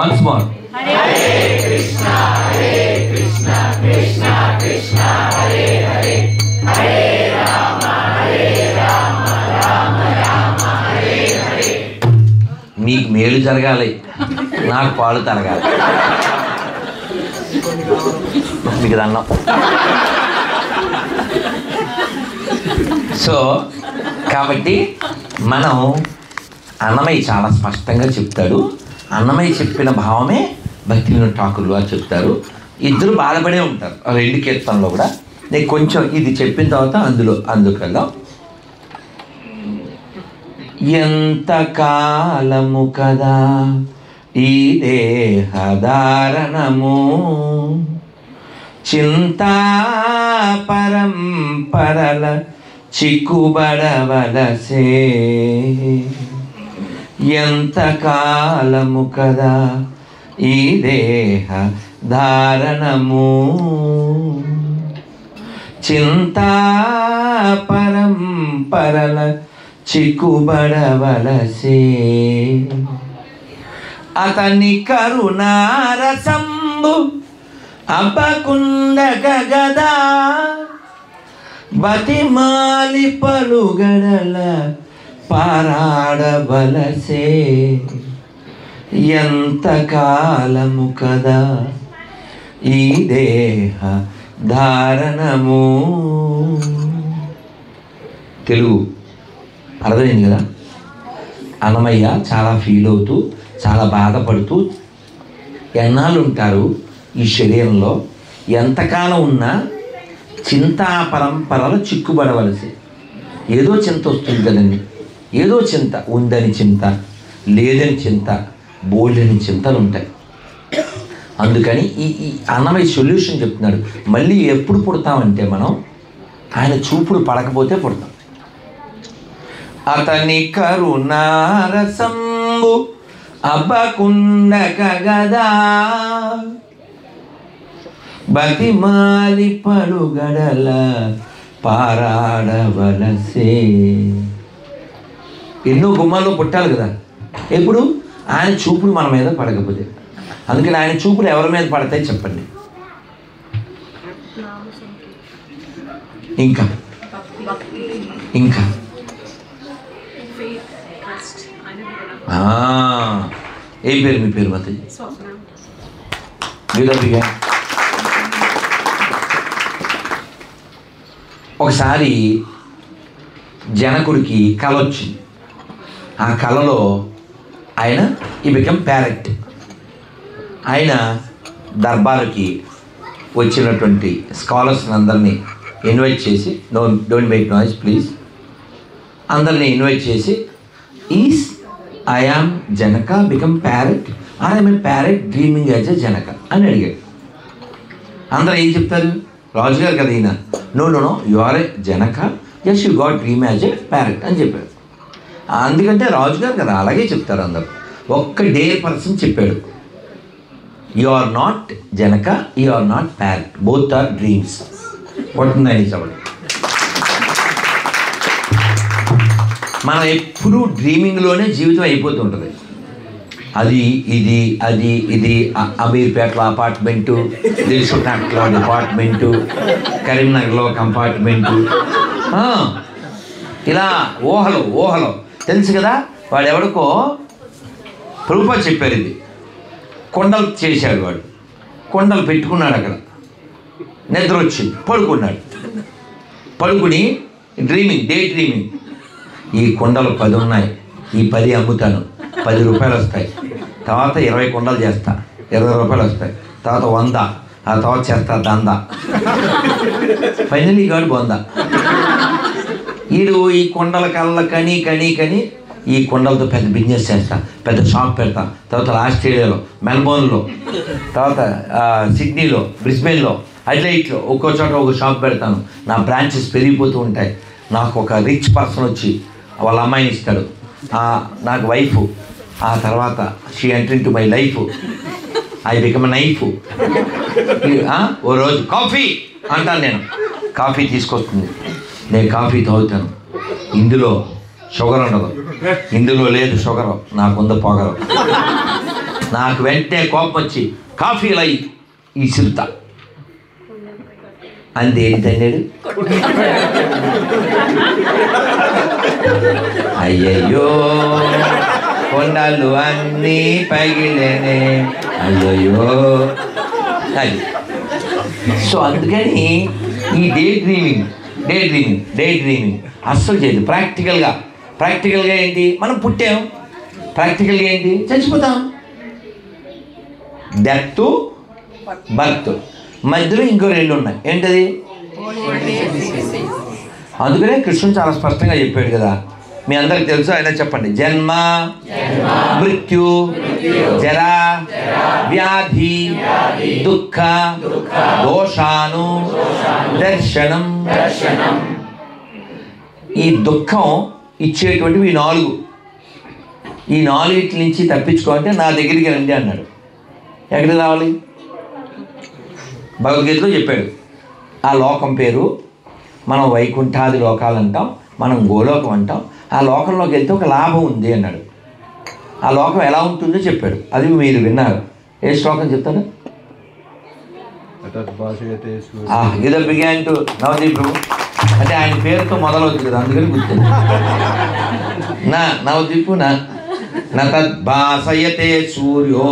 Once more. నీకు మేలు జరగాలి, నాకు పాలు తరగాలి. మీకు దండం. సో కాబట్టి మనం అన్నమయ్య చాలా స్పష్టంగా చెప్తాడు. అన్నమయ్య చెప్పిన భావమే భక్తి వినోద్ ఠాకూర్ వారు చెప్తారు. ఇద్దరు బాధపడే ఉంటారు ఆ 2 కీర్తనలో కూడా. నేను కొంచెం ఇది చెప్పిన తర్వాత అందుకు వెళ్దాం. ఎంత కాలము కదా ఈ దేహధారణము, చింతా పరంపరల చిక్కుబడవలసే. ఎంత కాలము కదా ఈ దేహ ధారణము, చింతా పరంపరల చిక్కుబడవలసే. అతని కరుణారసంబు అపకుండక గదా, బతిమాలి పలుగడల పారాడవలసే. ఎంత కాలము కదా ఈ దేహ ధారణము. తెలుగు అర్థమైంది కదా? అన్నమయ్య చాలా ఫీల్ అవుతూ చాలా బాధపడుతూ, ఎన్నాళ్ళు ఉంటారు ఈ శరీరంలో, ఎంతకాలం ఉన్నా చింతా పరంపరలో చిక్కుబడవలసి. ఏదో చింత వస్తుంది కదండి, ఏదో చింత, ఉందని చింత, లేదని చింత, బోల్డని చింతలు ఉంటాయి. అందుకని ఈ అన్నమయ్య సొల్యూషన్ చెప్తున్నాడు. మళ్ళీ ఎప్పుడు పుడతామంటే మనం ఆయన చూపుడు పడకపోతే పుడతాం. అతని కరుణారసంబు అబ్బకుండక గదా, బతిమాలి పలుగడల పారాడవలసే. ఎన్నో గుమ్మాల్లో పుట్టాలి కదా, ఎప్పుడు ఆయన చూపుడు మన మీద పడకపోతే. అందుకని ఆయన చూపులు ఎవరి మీద పడతాయి చెప్పండి? ఇంకా ఇంకా ఏం పేరు మీ పేరు? మాతాజీ వీళ్ళగా ఒకసారి జనకుడికి కళ వచ్చింది. ఆ కళలో ఆయన ఈ బికమ్ ప్యారెట్. ఆయన దర్బారుకి వచ్చినటువంటి స్కాలర్స్ని అందరినీ ఇన్వైట్ చేసి, డోంట్ మేక్ నాయిస్ ప్లీజ్, అందరినీ ఇన్వైట్ చేసి, is I am Janaka become parrot or I'm a parrot dreaming as a Janaka అని అడిగాడు. అందరూ ఏం చెప్తారు? రాజుగారు కదా ఈయన, no you are a Janaka, yes you got dream as a parrot అని చెప్పాడు. అందుకంటే రాజుగారు కదా, అలాగే చెప్తారు అందరూ. ఒక్క డేర్ పర్సన్ చెప్పాడు, you are not Janaka, you are not parrot, both are dreams. కొట్టిందని చెప్పండి. మనం ఎప్పుడూ డ్రీమింగ్లోనే జీవితం అయిపోతుంటుంది. అది ఇది అమీర్పేటలో అపార్ట్మెంటు, దిల్సుఖ్నగర్లో డిపార్ట్మెంటు, కరీంనగర్లో కంపార్ట్మెంటు, ఇలా ఊహలు తెలుసు కదా. వాడెవడికో ప్రభుపాద చెప్పారు, ఇది కొండలు చేశాడు. వాడు కొండలు పెట్టుకున్నాడు, అక్కడ నిద్ర వచ్చింది, పడుకుని డే డ్రీమింగ్, ఈ కొండలు 10 ఉన్నాయి, ఈ 10 అమ్ముతాను, 10 రూపాయలు వస్తాయి, తర్వాత 20 కొండలు చేస్తా, 20 రూపాయలు వస్తాయి, తర్వాత 100, ఆ తర్వాత చేస్తా దందా, ఫైనలీ గాడు బొందా. వీడు ఈ కొండల కళ్ళ కని ఈ కొండలతో పెద్ద బిజినెస్ చేస్తా, పెద్ద షాప్ పెడతా, తర్వాత ఆస్ట్రేలియాలో, మెల్బోర్న్లో, తర్వాత సిడ్నీలో, బ్రిస్బెన్లో, అడ్లైట్లో ఒక్కో చోట ఒక షాప్ పెడతాను, నా బ్రాంచెస్ పెరిగిపోతూ ఉంటాయి. నాకు ఒక రిచ్ పర్సన్ వచ్చి వాళ్ళ అమ్మాయిని ఇస్తాడు, నాకు వైఫ్, ఆ తర్వాత she enter into my life, I become a knife. ఓ రోజు కాఫీ అంటాను, నేను కాఫీ తీసుకొస్తుంది, నేను కాఫీ తాగుతాను, ఇందులో షుగర్ ఉండదు, ఇందులో లేదు షుగరు, నాకుంద పొగరు. నాకు వెంటనే కోపం వచ్చి కాఫీ లై ఇసురుతా. అంతే. ఏంటన్నాడు? అయ్యయ్యో కొండలు అన్నీ పగిలేనే, అయ్యయ్యో అది. సో అందుకని ఈ డే డ్రీమింగ్ అస్సలు చేయదు. ప్రాక్టికల్గా ఏంటి? మనం పుట్టాం, ప్రాక్టికల్గా ఏంటి? చచ్చిపోతాం. డెత్, బర్త్, మధ్యలో ఇంకో 2 ఉన్నాయి. ఏంటది? అందుకనే కృష్ణుడు చాలా స్పష్టంగా చెప్పాడు కదా, మీ అందరికి తెలుసు, అయినా చెప్పండి. జన్మ, మృత్యు, జరా, వ్యాధి, దుఃఖ, దోషాను దర్శనం. ఈ దుఃఖం ఇచ్చేటువంటివి 4. ఈ 4 నుంచి తప్పించుకోవాలంటే నా దగ్గరికి రండి అన్నాడు. ఎక్కడికి రావాలి? భగవద్గీతలో చెప్పాడు. ఆ లోకం పేరు మనం వైకుంఠాది లోకాలు అంటాం, మనం గోలోకం అంటాం. ఆ లోకంలోకి వెళ్తే ఒక లాభం ఉంది అన్నాడు. ఆ లోకం ఎలా ఉంటుందో చెప్పాడు, అది మీరు విన్నారు. ఏ శ్లోకం చెప్తాడు? ఇదో బిగాన్ టు నవదీప్ ప్రభు, అంటే ఆయన పేరుతో మొదలవుతుంది కదా, అందుకని గుర్తుంది. నా నవదీపు నా తద్భాసయతే సూర్యో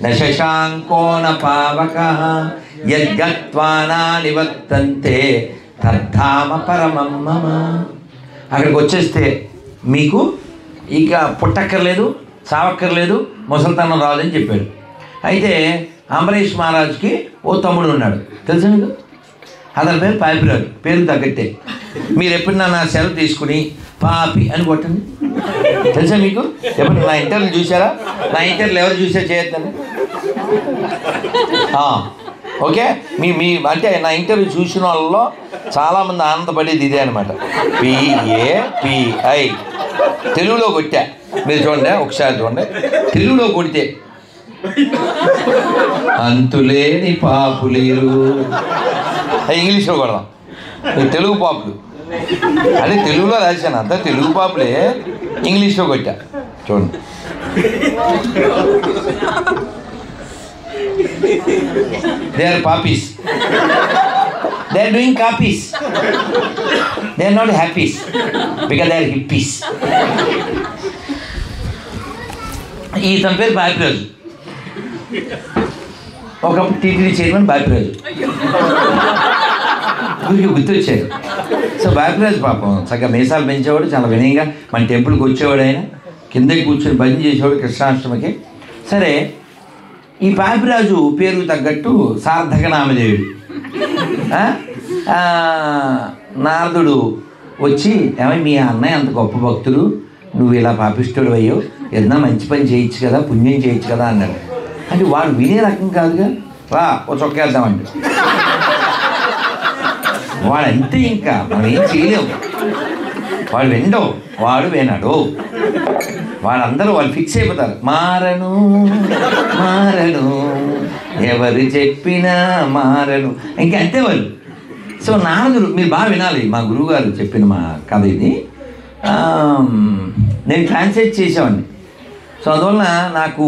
న శశాంకో న పావకః యద్గత్వా న నివర్తంతే తద్ధామ పరమం మమ. అక్కడికి వచ్చేస్తే మీకు ఇక పుట్టక్కర్లేదు, చావక్కర్లేదు, ముసలితనం రాదని చెప్పాడు. అయితే అంబరీష్ మహారాజుకి ఓ తమ్ముడు ఉన్నాడు, తెలుసా మీకు? అతని పేరు పాపిరాజు, పేరు తగ్గట్టే. మీరు ఎప్పుడన్నా నా సెలవు తీసుకుని పాపి అని కొట్టండి, తెలుసా మీకు? ఎప్పుడు నా ఇంటర్వ్యూ చూసారా? నా ఇంటర్వ్యూలు ఎవరు చూసా చేయొద్దండి. ఓకే, మీ అంటే నా ఇంటర్వ్యూ చూసిన వాళ్ళలో చాలామంది ఆనందపడేది ఇదే అనమాట. PAPI తెలుగులో కొట్టా, మీరు చూడండి, ఒకసారి చూడండి. తెలుగులో కొడితే అంతులేని పాపులేరు, ఇంగ్లీష్లో కొడదాం. తెలుగు పాపులు, అదే తెలుగులో రాశాను, అంతా తెలుగు పాపులే, ఇంగ్లీష్లో కొట్టా. చూడండి, they are puppies, they are doing copies, they are not happy because they are hippies. ఈతని పేరు బాపిరాజు, ఒకప్పుడు టీటీడీ చైర్మన్ బాపిరాజు, గుర్తొచ్చారు. సో బాపిరాజు పాపం చక్కగా మీసాలు పెంచేవాడు, చాలా వినయంగా మన టెంపుల్కి వచ్చేవాడు. ఆయన కిందకి కూర్చొని భజన చేసేవాడు కృష్ణాష్టమికి. సరే, ఈ పాపిరాజు పేరు తగ్గట్టు సార్థక నామధేయుడు. నారదుడు వచ్చి ఏమై మీ అన్నయ్య అంత గొప్ప భక్తుడు, నువ్వు ఇలా పాపిస్తుడు అయ్యో, ఏదన్నా మంచి పని చేయొచ్చు కదా, పుణ్యం చేయొచ్చు కదా అన్నాడు. అంటే వాడు వినే రకం కాదుగా, రా ఓ చొక్కేద్దామంటే వాడంతే, ఇంకా మనం ఏం చేయలేము. వాడు వినడు, వాడు వినడు. వాళ్ళందరూ వాళ్ళు ఫిక్స్ అయిపోతారు, మారను మారను ఎవరు చెప్పినా మారను, ఇంకంతే వాళ్ళు. సో నారదుడు, మీరు బాగా వినాలి, మా గురువుగారు చెప్పిన మా కథ ఇది. నేను ట్రాన్స్లేట్ చేసేవాడిని. సో అందువల్ల నాకు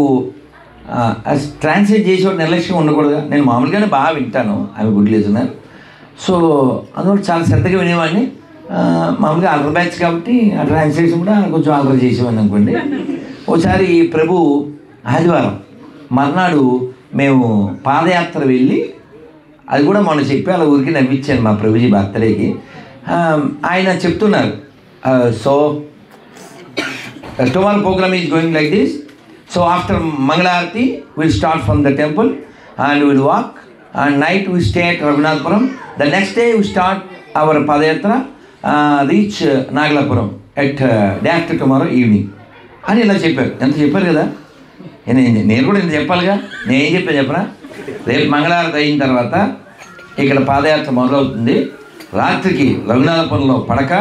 ట్రాన్స్లేట్ చేసేవాడు నిర్లక్ష్యంగా ఉండకూడదుగా. నేను మామూలుగానే బాగా వింటాను, ఆమె గుడ్ లిజనర్. సో అందువల్ల చాలా శ్రద్ధగా వినేవాడిని. మామూలుగా ఆల్టర్ బ్యాచ్ కాబట్టి ఆ ట్రాన్స్లేషన్ కూడా కొంచెం ఆల్టర్ చేసేవాడిని అనుకోండి. ఒకసారి ప్రభు ఆదివారం మర్నాడు మేము పాదయాత్ర వెళ్ళి, అది కూడా మొన్న చెప్పి అలా ఊరికి నవ్వించాను మా ప్రభుజీ బర్త్డేకి. ఆయన చెప్తున్నారు, so tomorrow program is going like this. So after మంగళారతి will start from the temple and will walk and night will stay at Raghunathapuram. The next day will start our padayatra, reach Nagalapuram at day after tomorrow evening అని ఇలా చెప్పారు. ఎంత చెప్పారు కదా, నేను కూడా ఇంత చెప్పాలిగా. నేనేం చెప్పాను చెప్పరా, రేపు మంగళారతి అయిన తర్వాత ఇక్కడ పాదయాత్ర మొదలవుతుంది, రాత్రికి రఘునాథపురంలో పడక,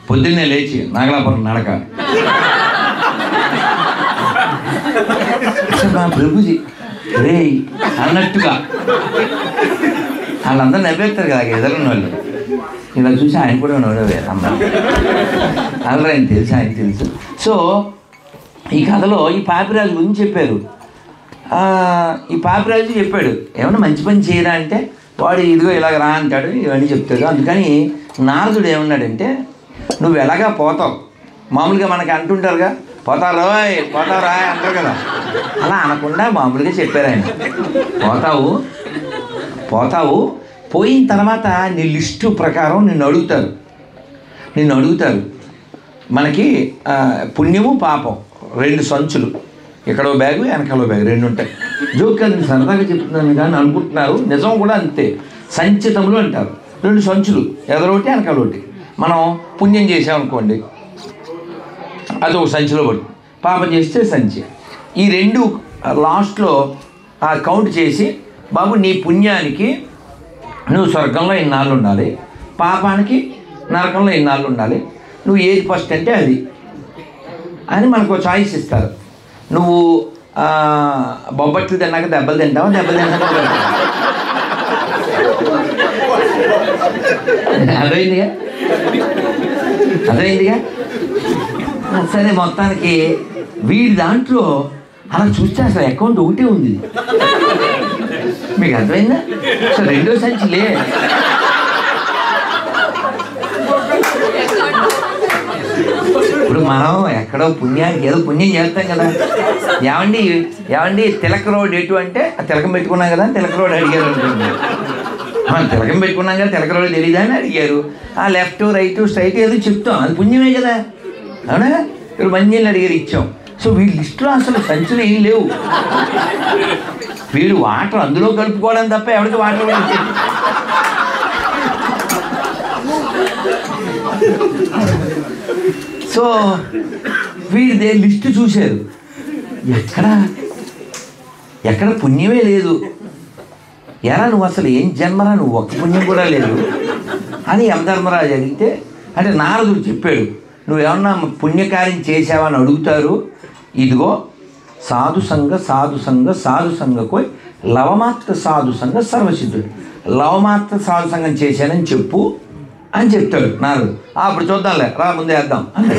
పొద్దున్నే లేచి నాగలాపురం నడక. మా ప్రభుజీ రే అన్నట్టుగా వాళ్ళందరూ నవ్వేస్తారు కదా ఎదురున్న వాళ్ళు. ఇలా చూసి ఆయన కూడా నవ్వే అమ్మ అల్లరి ఆయన తెలుసు, ఆయన తెలుసు. సో ఈ కథలో ఈ పాపిరాజు గురించి చెప్పారు. ఈ పాపిరాజు చెప్పాడు, ఏమన్నా మంచి పని చేయరా అంటే వాడు ఇదిగో ఇలాగ రా అంటాడు, ఇవన్నీ చెప్తాడు. అందుకని నారదుడు ఏమన్నాడంటే, నువ్వు ఎలాగా పోతావు, మామూలుగా మనకి అంటుంటారుగా, పోతారా పోతారా అంటారు కదా, అలా అనకుండా మామూలుగా చెప్పారు ఆయన. పోతావు, పోయిన తర్వాత నీ లిస్టు ప్రకారం నిన్ను అడుగుతారు. మనకి పుణ్యము పాపం 2 సంచులు, ఇక్కడో బ్యాగు వెనకాలో బ్యాగు 2 ఉంటాయి. జోక్ అది సరదాగా చెప్తున్నాను కానీ అనుకుంటున్నారు, నిజం కూడా అంతే. సంచితములు అంటారు, 2 సంచులు, ఎదరొకటి వెనకాలొకటి. మనం పుణ్యం చేసామనుకోండి అది ఒక సంచిలో పడుతుంది, పాపం చేస్తే సంచి. ఈ 2 లాస్ట్లో కౌంట్ చేసి, బాబు నీ పుణ్యానికి నువ్వు స్వర్గంలో ఇన్నాళ్ళు ఉండాలి, పాపానికి నరకంలో ఇన్నాళ్ళు ఉండాలి, నువ్వు ఏది ఫస్ట్ అంటే అది అని మనకు చాయిస్ ఇస్తారు. నువ్వు బొబ్బట్లు తిన్నాక దెబ్బలు తింటావా, దెబ్బలు తిన్నాక అదైందిగా. సరే మొత్తానికి వీడి దాంట్లో అలా చూస్తే అసలు అకౌంట్ ఒకటే ఉంది. మీకు అర్థమైందా? సో 2వ సంచిలే. ఇప్పుడు మనం ఎక్కడో పుణ్యానికి ఏదో పుణ్యం చేస్తాం కదా. ఏమండి తిలక రోడ్ ఎటు అంటే తిలకం పెట్టుకున్నాం కదా, తిలక రోడ్ అడిగారు అనుకోండి. మనం తిలకం పెట్టుకున్నాం కదా, తిలక రోడ్ తెలియదా అని అడిగారు. లెఫ్ట్ రైట్ స్ట్రైట్ ఏదో చెప్తాం, అది పుణ్యమే కదా, అవునా? ఇప్పుడు మంజీలు అడిగారు, ఇచ్చాం. సో వీడి లిస్టులో అసలు సంచులు ఏం లేవు. వీడు వాటర్ అందులో కలుపుకోవడం తప్ప ఎవరికి వాటర్ కూడా ఇచ్చేది. సో వీడిదే లిస్టు చూశారు, ఎక్కడ పుణ్యమే లేదు. ఎరా నువ్వు అసలు ఏం జన్మరా, నువ్వు ఒక్క పుణ్యం కూడా లేదు అని యమధర్మరాజు అడిగితే, అంటే నారదుడు చెప్పాడు, నువ్వేమన్నా పుణ్యకార్యం చేసావని అడుగుతారు. ఇదిగో సాధు సంఘ కోయ్ లవమాత్ర సాధు సంఘ సర్వసిద్ధుడు, లవమాత్ర సాధు సంఘం చేశానని చెప్పు అని చెప్తాడు నారదుడు. అప్పుడు చూద్దాంలే, రా ముందే వేద్దాం అంటే.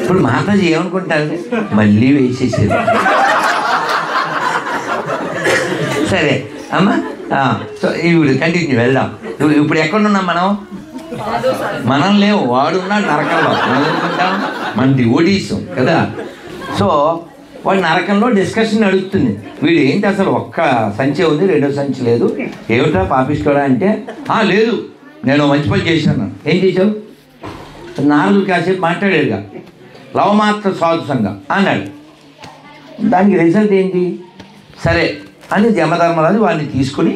ఇప్పుడు మాతాజీ ఏమనుకుంటారంటే మళ్ళీ వేసేసేది. సరే అమ్మా, సో ఇప్పుడు కంటిన్యూ వెళ్దాం. ఇప్పుడు ఎక్కడున్నాం మనం లేవు, వాడున్నాడు నరకంలో. మనం అనుకుంటాం మన డివోటీస్ కదా. సో వాడు నరకంలో డిస్కషన్ నడుస్తుంది. వీడు ఏంటి అసలు ఒక్క సంచి ఉంది, 2వ సంచి లేదు, ఏమిట్రా పాపిస్తాడా అంటే, లేదు నేను మంచి పని చేశాను. ఏం చేసావు? నారదుడు కాసేపు మాట్లాడాడుగా, లవమాత్ర సాధు సంఘం అన్నాడు. దానికి రిజల్ట్ ఏంటి? సరే అని యమధర్మరాజు వాడిని తీసుకుని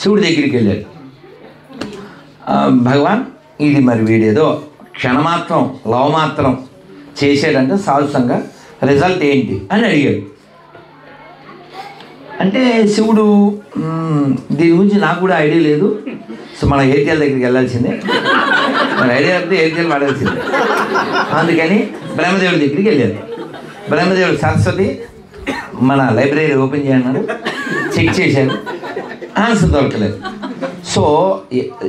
శివుడి దగ్గరికి వెళ్ళాడు. భగవాన్, ఇది మరి వీడేదో క్షణమాత్రం లవమాత్రం చేసాడంటే సాధు సంఘం, రిజల్ట్ ఏంటి అని అడిగాడు. అంటే శివుడు దీని గురించి నాకు కూడా ఐడియా లేదు, సో మన ఎయిర్టెల్ దగ్గరికి వెళ్ళాల్సిందే, మన ఐడియా అంటే ఎయిర్టెల్ వాడాల్సిందే. అందుకని బ్రహ్మదేవుడి దగ్గరికి వెళ్ళారు. బ్రహ్మదేవుడు సరస్వతి మన లైబ్రరీ ఓపెన్ చేయన్నాడు, చెక్ చేశారు, ఆన్సర్ దొరకలేదు. So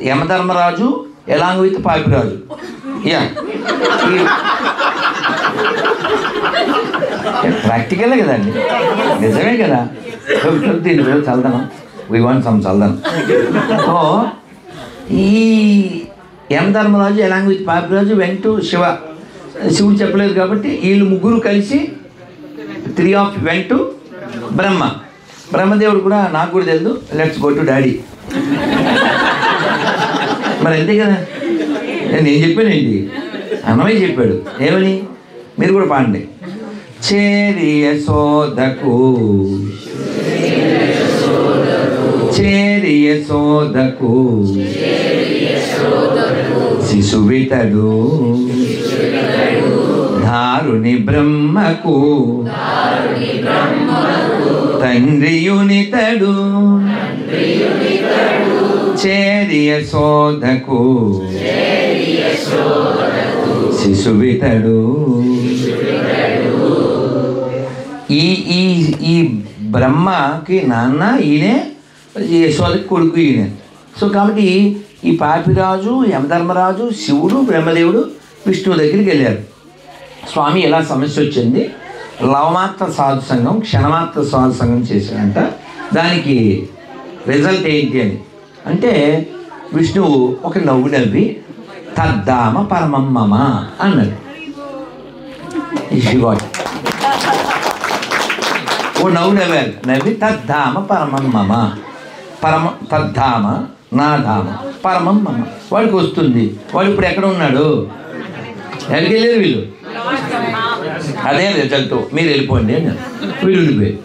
Yamadharmaraju along with Papiraju, ప్రాక్టికలే కదండి, నిజమే కదా. దీని పేరు చల్దనం, వీ వాంట్ సమ్ చల్దనం. సో ఈ యమధర్మరాజు ఎలాంగ్ విత్ పాపిరాజు వెంట శివుడు చెప్పలేదు కాబట్టి వీళ్ళు ముగ్గురు కలిసి 3 ఆఫ్ వెంట బ్రహ్మదేవుడు కూడా నాకు కూడా తెలుసు, లెట్స్ గో టు డాడీ. మరి అంతే కదా, నేను చెప్పానండి, అన్నమయ్య చెప్పాడు. ఏమని? మీరు కూడా పాడండి. చేరి యశోదకు చేరి యశోదకు శిశువితడు ధారుని బ్రహ్మకు తండ్రియునితడు చేరి యశోదకు శిశువితడు. ఈ బ్రహ్మకి నాన్న ఈయనే, యశోదకి కొడుకు ఈయన. సో కాబట్టి ఈ పాపిరాజు, యమధర్మరాజు, శివుడు, బ్రహ్మదేవుడు విష్ణువు దగ్గరికి వెళ్ళారు. స్వామి ఇలా సమస్య వచ్చింది, లవమాత్ర సాధు సంఘం క్షణమాత్ర సాధు సంఘం చేశాడంట, దానికి రిజల్ట్ ఏంటి అని అంటే విష్ణువు ఒక నవ్వు నవ్వి తద్దామ పరమం మమ అన్నాడు. ఓ నవ్వు నవ్వారు, నవ్వి తద్దామ పరమం మమ, తద్దామ నా ధామ పరమం మమ. వాడికి వస్తుంది. వాడు ఇప్పుడు ఎక్కడ ఉన్నాడు? ఎక్కడికి వెళ్ళారు వీళ్ళు? అదే రిజల్ట్, మీరు వెళ్ళిపోండి అని వీళ్ళు ఉండిపోయారు.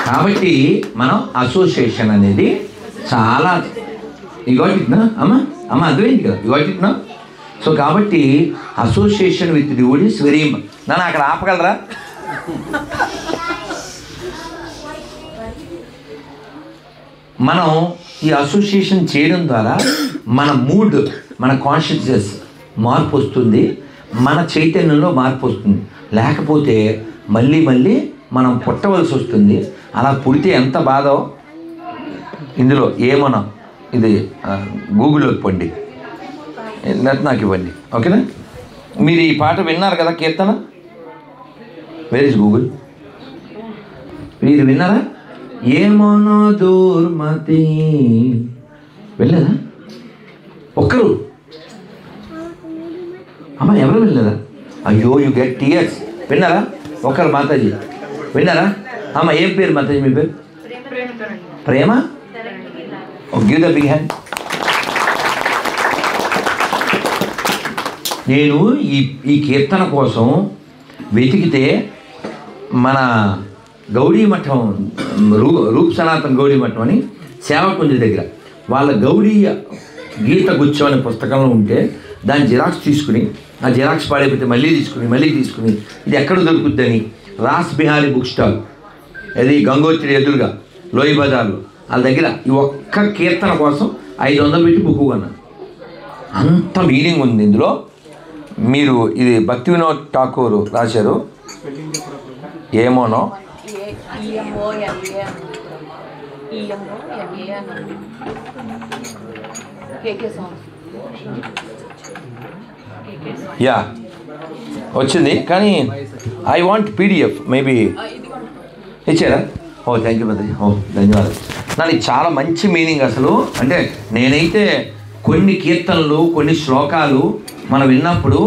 కాబట్టి మనం అసోసియేషన్ అనేది చాలా ఇగోటిట్నా అమ్మ అర్థమైంది కదా, ఇగోటిట్నా. సో కాబట్టి అసోసియేషన్ విత్ డివోడ్ ఈస్ వెరీ. నన్ను అక్కడ ఆపగలరా? మనం ఈ అసోసియేషన్ చేయడం ద్వారా మన మూడ్, మన కాన్షియస్నెస్ మార్పు వస్తుంది, మన చైతన్యంలో మార్పు వస్తుంది. లేకపోతే మళ్ళీ మళ్ళీ మనం పుట్టవలసి వస్తుంది. అలా పుడితే ఎంత బాధో. ఇందులో ఏమన్నా ఇది గూగుల్లోకి పండి, నాకు ఇవ్వండి, ఓకేనా? మీరు ఈ పాట విన్నారు కదా, కీర్తన. Where is Google? మీరు విన్నారా? ఏమోనో దూర్మతి వెళ్ళదా ఒక్కరు? అమ్మ ఎవరు వెళ్ళదా? అయ్యో యు గెట్ టీయర్స్. విన్నారా ఒకరు? మాతాజీ విన్నారా? అమ్మ ఏం పేరు మాతాజీ మీ పేరు? Prema. Give the big hand. నేను ఈ కీర్తన కోసం వెతికితే మన గౌడీ మఠం, రూప్ సనాతన్ గౌడీ మఠం అని సేవకుంజ దగ్గర వాళ్ళ గౌడీ గీత గుచ్చం అనే పుస్తకంలో ఉంటే దాన్ని జిరాక్స్ తీసుకుని, ఆ జిరాక్స్ పాడైపోతే మళ్ళీ తీసుకుని ఇది ఎక్కడ దొరుకుద్దని రాస్ బిహారీ బుక్ స్టాల్, అది గంగోత్రి ఎదురుగా లోయి బజార్లో వాళ్ళ దగ్గర ఈ ఒక్క కీర్తన కోసం 500 పెట్టి బుక్ కొన్నాను. అంత మీనింగ్ ఉంది ఇందులో. మీరు ఇది భక్తి వినోద్ ఠాకూర్ రాశారు. ఏమోనో యా వచ్చింది, కానీ ఐ వాంట్ PDF. మేబీ ఇచ్చారా? ఓ థ్యాంక్ యూ బ్రదర్, ఓ ధన్యవాదాలు. నాకు చాలా మంచి మీనింగ్ అసలు. అంటే నేనైతే కొన్ని కీర్తనలు, కొన్ని శ్లోకాలు మనం విన్నప్పుడు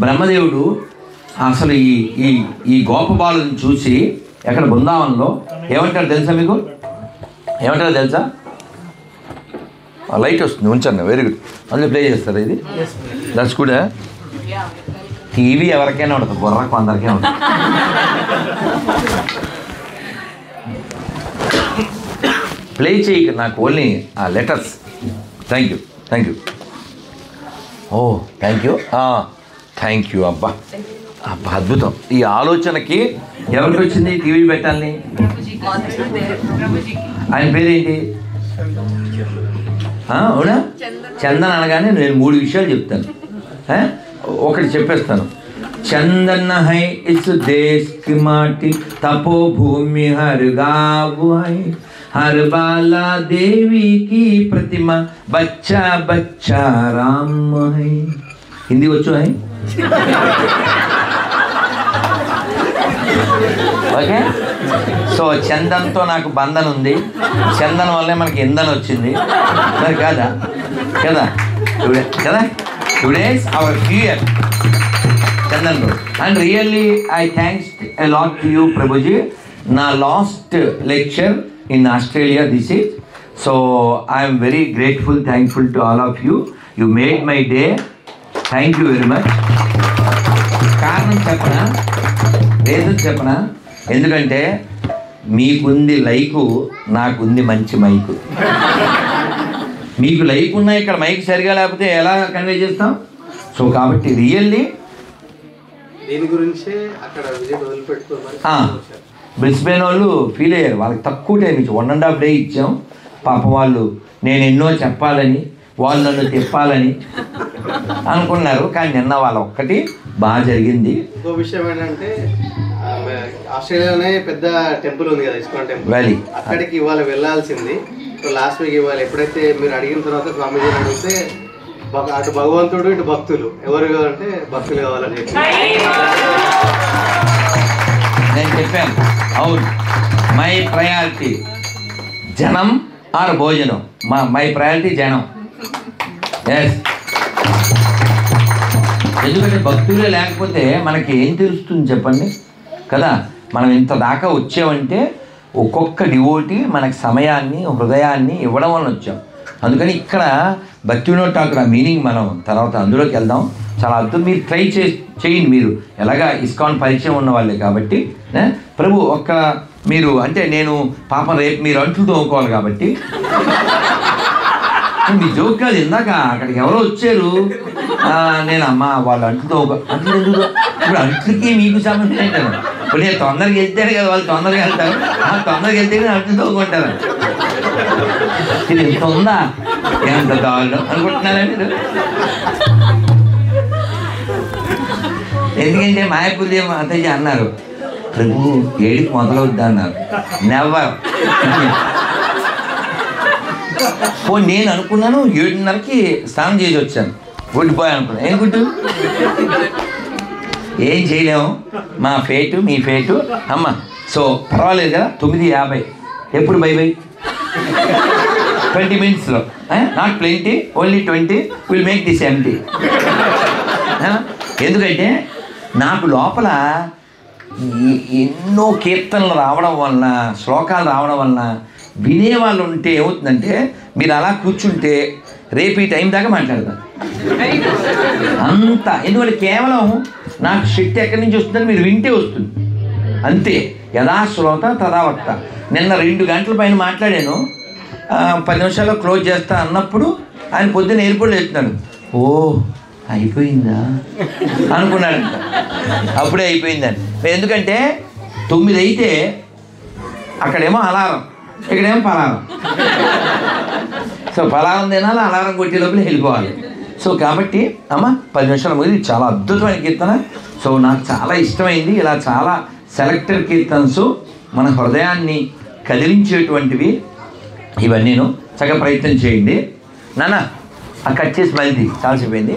బ్రహ్మదేవుడు అసలు ఈ గోపబాలను చూసి ఎక్కడ బృందావనంలో ఏమంటారు తెలుసా? మీకు ఏమంటారో తెలుసా? లైట్ వస్తుంది ఉంచండి. Very good. అందులో ప్లే చేస్తారా ఇది? That's good. టీవీ ఎవరికైనా ఉంటుంది, బుర్రకు అందరికీ ఉంటుంది. ప్లే చేయక నాకు ఓన్లీ ఆ letters. Thank you. Oh thank you. అబ్బా అద్భుతం. ఈ ఆలోచనకి ఎవరికి వచ్చింది టీవీ పెట్టాలని? ఆయన పేరేంటి? అవునా? చందన్ అనగానే నేను 3 విషయాలు చెప్తాను. ఒకటి చెప్పేస్తాను. చందన్ హై ఇస్ దేశ్ కి మాటి తపో భూమి హర్ గావు హై హర్ బాలా దేవి की प्रतिमा बच्चा बच्चा राम है. हिंदी వచ్చు है? ఓకే. సో చందన్తో నాకు బంధన ఉంది. చందన్ వల్లే మనకి ఇంధనం వచ్చింది. మరి కాదా? Today's hour here Chandan bro. And really I thanks a lot to you Prabhuji. నా last lecture in Australia this is. So I am very grateful, thankful to all of you. You made my day. Thank you very much. కారణం చెప్పనా? రీజన్ చెప్పనా? ఎందుకంటే మీకుంది లైకు, నాకుంది మంచి మైకు. మీకు లైక్ ఉన్నా ఇక్కడ మైక్ సరిగా లేకపోతే ఎలా కన్వే చేస్తాం? సో కాబట్టి రియల్లీ దీని గురించి అక్కడ విజయ్ వదిలిపెట్టుకోమని బ్రిస్బేన్ వాళ్ళు ఫీల్ అయ్యారు. వాళ్ళకి తక్కువ టైం ఇచ్చి 1.5 day ఇచ్చాం. పాపం వాళ్ళు నేను ఎన్నో చెప్పాలని, వాళ్ళు నన్ను తిప్పాలని అనుకున్నారు. కానీ నిన్న వాళ్ళ ఒక్కటి బాగా జరిగింది. ఇంకో విషయం ఏంటంటే ఆస్ట్రేలియాలోనే పెద్ద టెంపుల్ ఉంది కదా, ఇస్కాన్ టెంపుల్ వ్యాలీ. అక్కడికి ఇవాళ వెళ్ళాల్సింది. సో లాస్ట్ వీక్ ఇవాళ ఎప్పుడైతే మీరు అడిగిన తర్వాత స్వామీజీని అడిగితే అటు భగవంతుడు ఇటు భక్తులు ఎవరు అంటే భక్తులు కావాలని చెప్పి నేను చెప్పాను. అవును, మై ప్రయారిటీ జనం ఆర్ భోజనం. మై ప్రయారిటీ జనం. ఎస్. ఎందుకంటే భక్తులే లేకపోతే మనకి ఏం తెలుస్తుంది చెప్పండి కదా. మనం ఇంత దాకా వచ్చామంటే ఒక్కొక్క డివోటీ మనకి సమయాన్ని, హృదయాన్ని ఇవ్వడం వల్ల వచ్చాం. అందుకని ఇక్కడ భక్తి వినోద్ ఠాకూర్ మీనింగ్ మనం తర్వాత అందులోకి వెళ్దాం. చాలా అద్భుతం. మీరు ట్రై చేయండి. మీరు ఎలాగా ఇస్కాన్ పరిచయం ఉన్న వాళ్ళే కాబట్టి ప్రభు ఒక్క మీరు అంటే నేను పాపం రేపు మీరు అంట్లు తోముకోవాలి కాబట్టి మీ జోక్ కాదు. ఇందాక అక్కడికి ఎవరో వచ్చారు, నేను అమ్మ వాళ్ళు అంట్లు ఎందుకు ఇప్పుడు అంట్లకి మీకు సంబంధం ఏంటాను. ఇప్పుడు నేను తొందరగా వెళ్తాను కదా, వాళ్ళు తొందరగా వెళ్తారు. తొందరగా వెళ్తే నేను అంట్లు తోముకుంటాను. ఇది ఎంత ఉందా, ఎంత దారుణం అనుకుంటున్నారా మీరు? ఎందుకంటే మాయాపూర్దేవి మాతాజీ అన్నారు, ప్రభు 7కి మొదలవుద్దా అన్నారు. నెవర్. నేను అనుకున్నాను 7:30కి స్నానం చేసి వచ్చాను. గుడ్ బాయ్ అనుకున్నాను. ఏం గుడ్డు, ఏం చేయలేము. మా ఫేటు మీ ఫేటు అమ్మ. సో పర్వాలేదు కదా. 9:50 ఎప్పుడు బై 20 minutesలో. Not plenty, only 20 will make this empty. ఎందుకంటే నాకు లోపల ఎన్నో కీర్తనలు రావడం వలన, శ్లోకాలు రావడం వలన వినేవాళ్ళు ఉంటే ఏమవుతుందంటే మీరు అలా కూర్చుంటే రేపు ఈ టైం దాకా మాట్లాడతారు అంత. ఎందుకంటే కేవలం నాకు శక్తి ఎక్కడి నుంచి వస్తుందని మీరు వింటే వస్తుంది అంతే. యథా శ్రోత తదా వక్త. నిన్న 2 గంటల పైన మాట్లాడాను. 10 నిమిషాల్లో క్లోజ్ చేస్తా అన్నప్పుడు ఆయన పొద్దున్న ఎయిర్పోర్ట్లో వెళ్తున్నాడు. ఓ అయిపోయిందా అనుకున్నాడంట. అప్పుడే అయిపోయిందని. ఎందుకంటే 9 అయితే అక్కడేమో అలారం, ఇక్కడేమో పలారం. సో పలారం తినాలి, అలారం కొట్టే లోపల వెళ్ళిపోవాలి. సో కాబట్టి అమ్మ 10 నిమిషాల ముందు ఇది చాలా అద్భుతమైన కీర్తన. సో నాకు చాలా ఇష్టమైంది. ఇలా చాలా సెలెక్టెడ్ కీర్తనస్ మన హృదయాన్ని కదిలించేటువంటివి ఇవన్నీను. చక్కగా ప్రయత్నం చేయండి నాన్న. కట్ చేసి మళ్ళీ చాలాసేపోయింది.